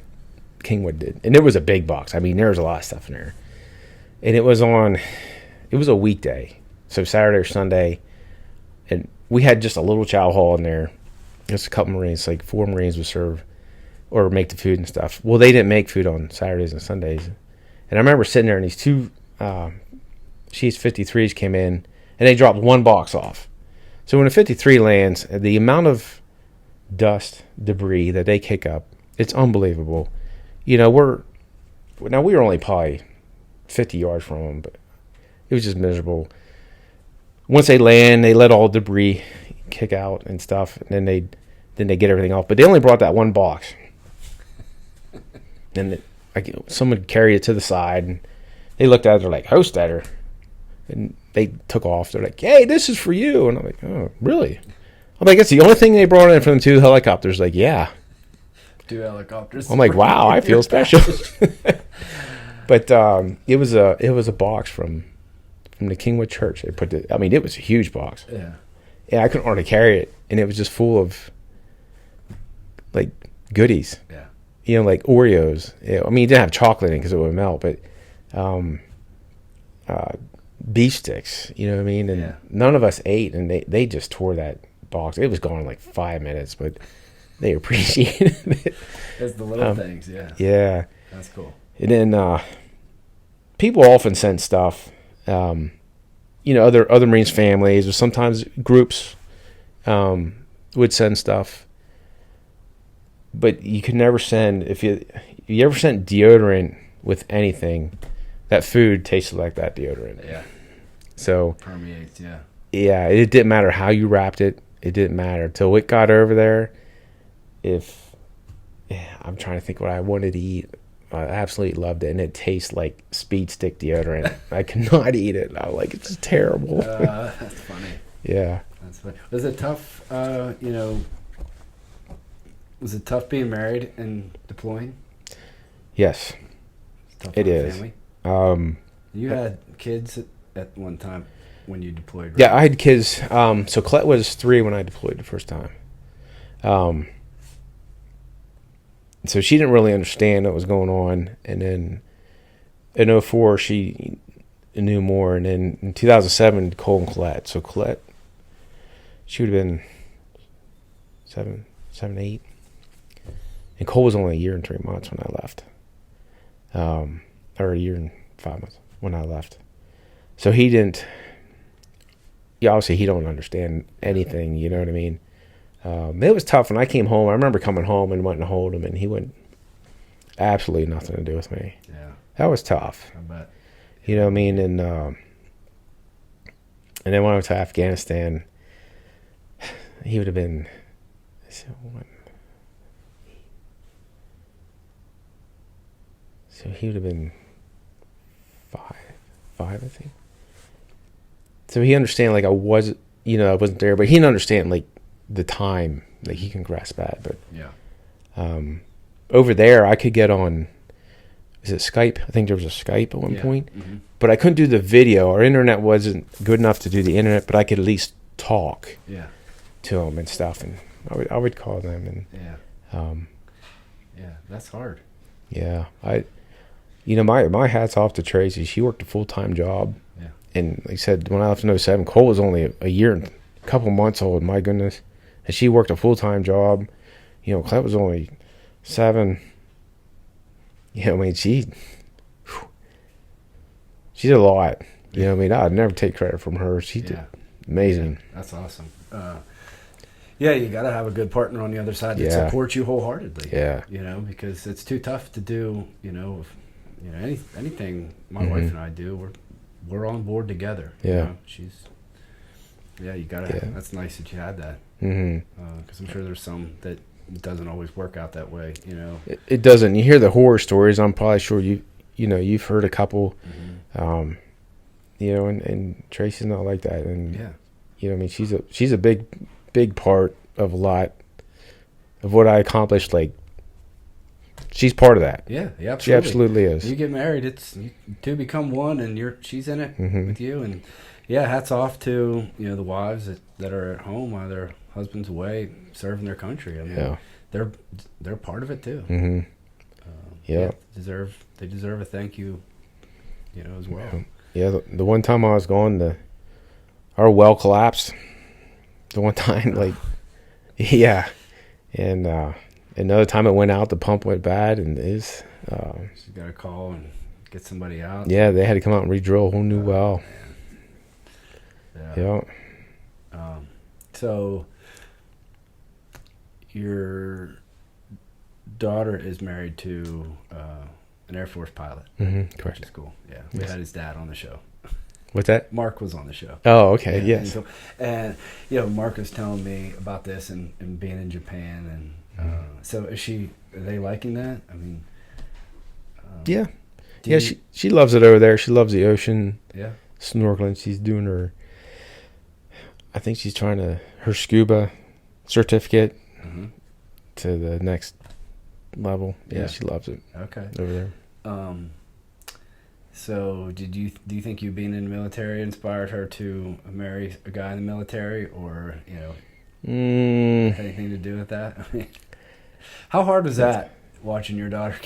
Kingwood did. And it was a big box. I mean, there was a lot of stuff in there. And it was a weekday. So Saturday or Sunday. And we had just a little chow hall in there. Just a couple Marines, like 4 Marines would serve or make the food and stuff. Well, they didn't make food on Saturdays and Sundays. And I remember sitting there and these 2 Sheets 53s came in and they dropped one box off. So when a 53 lands, the amount of dust, debris that they kick up, it's unbelievable. We were only probably 50 yards from them, but it was just miserable. Once they land, they let all debris kick out and stuff, and then they get everything off. But they only brought that one box. And someone carried it to the side, and they looked at it, they're like, Hostetter. And they took off. They're like, hey, this is for you. And I'm like, oh, really? I'm like, it's the only thing they brought in from the 2 helicopters. Like, yeah. 2 helicopters. I'm like, wow, I feel special. But it was a box from the Kingwood Church. They put it was a huge box. Yeah. Yeah, I couldn't hardly carry it, and it was just full of like goodies. Yeah. Like Oreos. I mean, it didn't have chocolate in it because it would melt, but beef sticks. You know what I mean? And none of us ate, and they just tore that box. It was gone in like 5 minutes, but they appreciated it. That's the little things. Yeah. Yeah. That's cool. And then people often send stuff. Other Marines families or sometimes groups would send stuff, but you could never send if you ever sent deodorant with anything, that food tasted like that deodorant. Yeah. So permeates. Yeah. Yeah, it didn't matter how you wrapped it. It didn't matter till it got over there. I'm trying to think what I wanted to eat. I absolutely loved it, and it tastes like Speed Stick deodorant. I could not eat it. I was like, it's terrible. That's funny. Yeah. That's funny. Was it tough, was it tough being married and deploying? Yes, it is. Family? You had kids at one time when you deployed, right? Yeah, I had kids. So Colette was 3 when I deployed the first time. So she didn't really understand what was going on. And then in 2004, she knew more. And then in 2007, Cole and Colette. So Colette, she would have been 7, 8. And Cole was only 1 year and 3 months when I left. Or 1 year and 5 months when I left. So he didn't, obviously he don't understand anything, you know what I mean? It was tough when I came home. I remember coming home and wanting to hold him, and he wouldn't, absolutely nothing to do with me. Yeah. That was tough. I bet. You know what I mean? And then when I went to Afghanistan, he would have been, so he would have been 5, I think. So he understand, like, I wasn't there, but he didn't understand, like, the time, like, he can grasp that. But yeah, over there, I could get on, is it Skype? I think there was a Skype at one point, but I couldn't do the video. Our internet wasn't good enough to do the internet, but I could at least talk to them and stuff, and I would call them, and that's hard. Yeah, my hat's off to Tracy. She worked a full-time job. Yeah. And like I said, when I left in 2007, Cole was only a year and a couple months old, my goodness. And she worked a full-time job. Colette was only 7. I mean, she's a lot. You know what I mean? I'd never take credit from her. She did amazing. Yeah, that's awesome. Yeah, you got to have a good partner on the other side that supports you wholeheartedly. Yeah. You know, because it's too tough to do, anything my wife and I do, we're on board together. Yeah. You know? You got to, that's nice that you had that. Because I'm sure there's some that it doesn't always work out that way, you know. It doesn't. You hear the horror stories. I'm probably sure you've heard a couple, and Tracy's not like that. And, I mean, she's a big part of a lot of what I accomplished. Like, she's part of that. Yeah, absolutely. She absolutely is. You get married, you two become one, and she's in it with you. And hats off to the wives that are at home while their husband's away serving their country. I mean, they're part of it too. They deserve a thank you, as well. Yeah, the one time I was gone, our well collapsed. The one time, and another time it went out, the pump went bad, and so you got to call and get somebody out. Yeah, they had to come out and re-drill a whole new well. Yeah. So your daughter is married to an Air Force pilot. Correct. Which is cool. Yeah, we had his dad on the show. What's that? Mark was on the show. Oh, okay. Yes. And Mark was telling me about this and being in Japan, and so are they liking that? I mean, she loves it over there. She loves the ocean. Yeah. Snorkeling. She's doing I think she's trying her scuba certificate to the next level. Yeah, she loves it. Okay. Over there. So do you think you being in the military inspired her to marry a guy in the military, or anything to do with that? I mean, how hard was that watching your daughter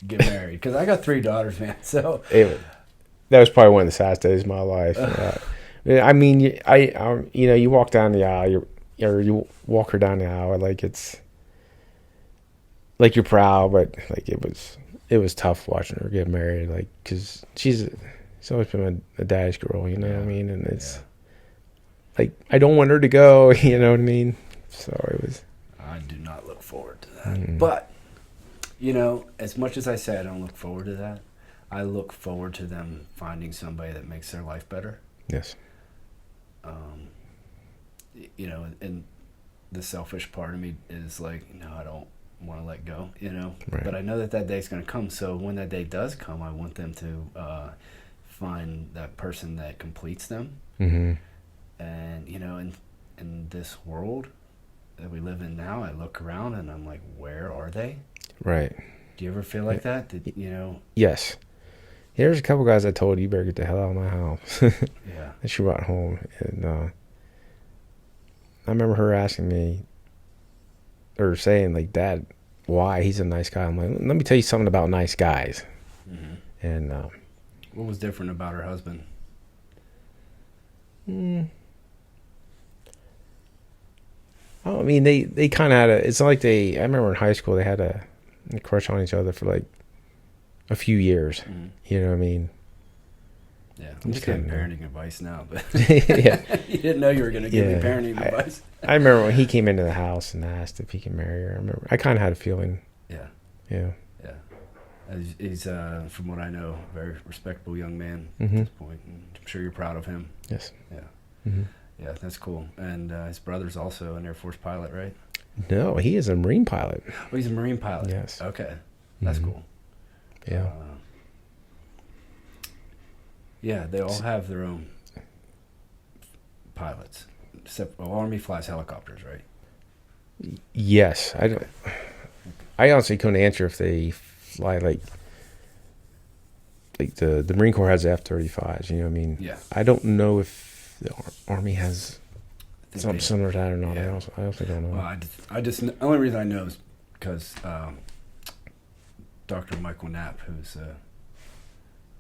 get married? Because I got 3 daughters, man. So that was probably one of the saddest days of my life. I mean, you walk down the aisle, you walk her down the aisle, like it's like you're proud, but like it was tough watching her get married, like, because she's always been a daddy's girl, you know what I mean? And it's like, I don't want her to go, you know what I mean? So I do not look forward to that. But, as much as I say I don't look forward to that, I look forward to them finding somebody that makes their life better. Yes. And the selfish part of me is like, no, I don't want to let go, Right. But I know that day's going to come. So when that day does come, I want them to find that person that completes them. And in this world that we live in now, I look around and I'm like, where are they? Right. Do you ever feel like that? Yes. There's a couple guys I told, you better get the hell out of my house. Yeah. And she brought home, and I remember her asking me, or saying, like, Dad, why? He's a nice guy. I'm like, let me tell you something about nice guys. And what was different about her husband? I mean, they kind of had it's like I remember in high school they had a crush on each other for like a few years. You know what I mean? Yeah, I'm just getting parenting advice now, but yeah, you didn't know you were going to give me parenting advice. I remember when he came into the house and asked if he could marry her. I kind of had a feeling. Yeah. He's from what I know, a very respectable young man at this point, and I'm sure you're proud of him. Yes. Yeah. Yeah, that's cool. And his brother's also an Air Force pilot, right? No, he is a Marine pilot. Oh, he's a Marine pilot. Yes. Okay, that's cool. Yeah. Yeah, they all have their own pilots. Except Army flies helicopters, right? Yes. I honestly couldn't answer if they fly like the Marine Corps has F-35s. You know what I mean? Yeah. I don't know if the Army has something similar to that or not. Yeah. I also don't know. Well, the only reason I know is because Dr. Michael Knapp, who's a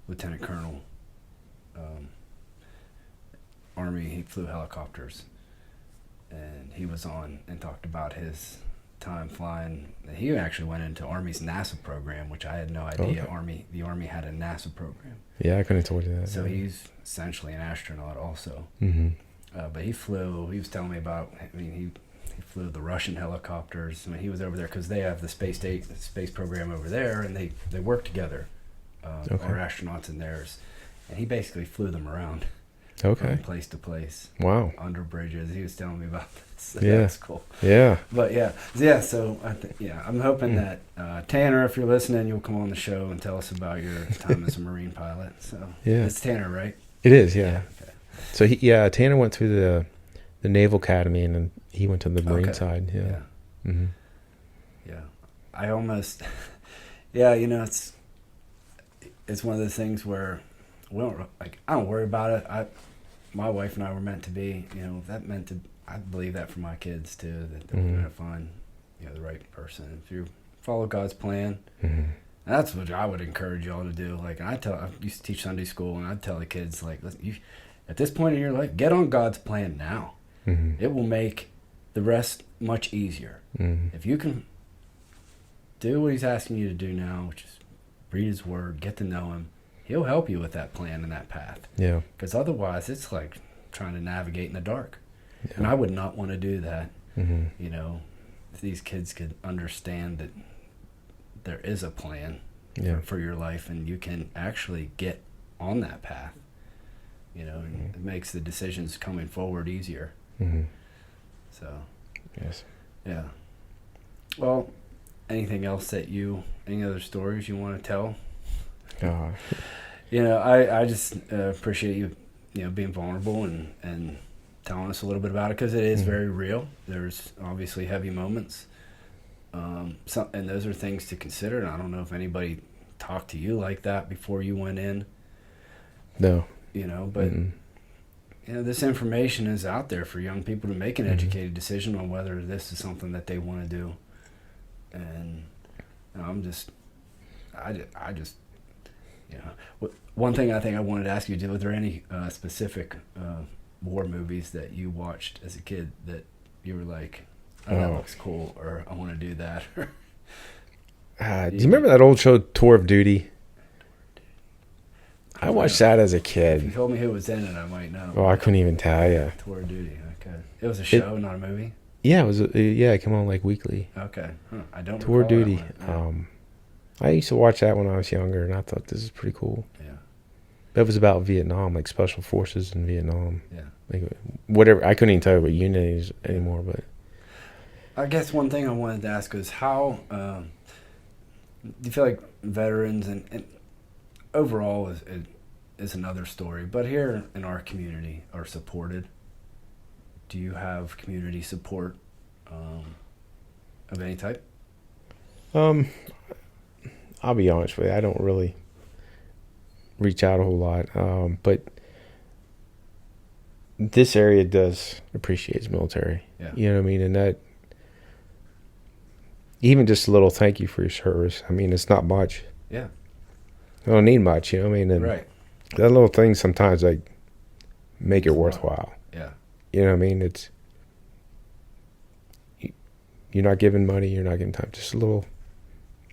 lieutenant colonel, Army, he flew helicopters, and he was on and talked about his time flying. He actually went into Army's NASA program, which I had no idea. Okay. The Army had a NASA program. Yeah, I couldn't have told you that. So he's essentially an astronaut also. Mm-hmm. But he flew. He was telling me about. I mean, he flew the Russian helicopters. I mean, he was over there because they have the space program over there, and they work together. Our astronauts and theirs, and he basically flew them around. Okay. From place to place. Wow. Under bridges. He was telling me about this. So Yeah. that's cool. Yeah. But so I'm hoping that Tanner, if you're listening, you'll come on the show and tell us about your time as a Marine pilot. So Yeah. it's Tanner, right? It is, yeah. Okay. So Tanner went through the Naval Academy, and then he went to the Marine side. Yeah. Yeah. Mm-hmm. Yeah. I almost, it's one of those things where I don't worry about it. My wife and I were meant to be, I believe that for my kids too, that they're going to find, the right person. If you follow God's plan, that's what I would encourage y'all to do. Like, I used to teach Sunday school, and I'd tell the kids, like, listen, at this point in your life, get on God's plan now. Mm-hmm. It will make the rest much easier. Mm-hmm. If you can do what he's asking you to do now, which is read his word, get to know him, he'll help you with that plan and that path. Yeah. Because otherwise, it's like trying to navigate in the dark. Yeah. And I would not want to do that. Mm-hmm. If these kids could understand that there is a plan for your life, and you can actually get on that path. And it makes the decisions coming forward easier. Mm-hmm. So. Yes. Yeah. Well, anything else any other stories you want to tell? I just appreciate you, being vulnerable and telling us a little bit about it, because it is very real. There's obviously heavy moments, and those are things to consider. And I don't know if anybody talked to you like that before you went in. No. But this information is out there for young people to make an educated decision on whether this is something that they want to do. And one thing I think I wanted to ask you, were there any specific war movies that you watched as a kid that you were like, that looks cool, or I want to do that? Do you remember that old show, Tour of Duty? I watched that as a kid. If you told me who was in it, I might know. Oh, I couldn't even tell you. Tour of Duty, okay. It was a show, not a movie? Yeah, it was. It came on like weekly. Okay. I don't Tour of Duty. Yeah. I used to watch that when I was younger, and I thought this is pretty cool. Yeah. That was about Vietnam, like special forces in Vietnam. Yeah. Like whatever. I couldn't even tell you what unit it is anymore, but. I guess one thing I wanted to ask is how do you feel like veterans and overall is another story, but here in our community are supported? Do you have community support of any type? I'll be honest with you, I don't really reach out a whole lot, but this area does appreciate the military. Yeah. You know what I mean? And that, even just a little thank you for your service. I mean, it's not much. Yeah. I don't need much, you know what I mean? And right. That little thing sometimes like make it worthwhile. Yeah. You know what I mean? It's, you're not giving money, you're not giving time. Just a little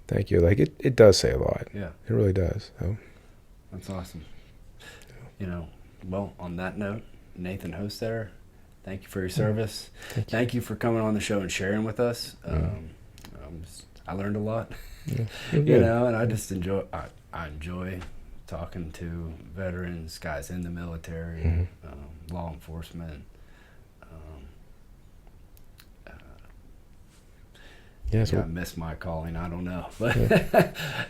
thank you. Like it does say a lot. Yeah. It really does. So. That's awesome. Well, on that note, Nathan Hostetter, thank you for your service. Thank you for coming on the show and sharing with us. I learned a lot. Yeah. And I just enjoy. I enjoy talking to veterans, guys in the military, law enforcement. I miss my calling. I don't know, but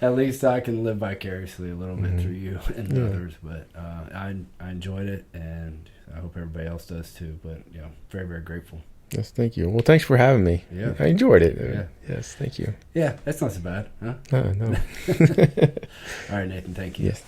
at least I can live vicariously a little bit through you and others. But I enjoyed it, and I hope everybody else does too. But very, very grateful. Yes, thank you. Well, thanks for having me. Yeah, I enjoyed it. Yeah. Yes, thank you. Yeah, that's not so bad, huh? No. All right, Nathan. Thank you. Yes.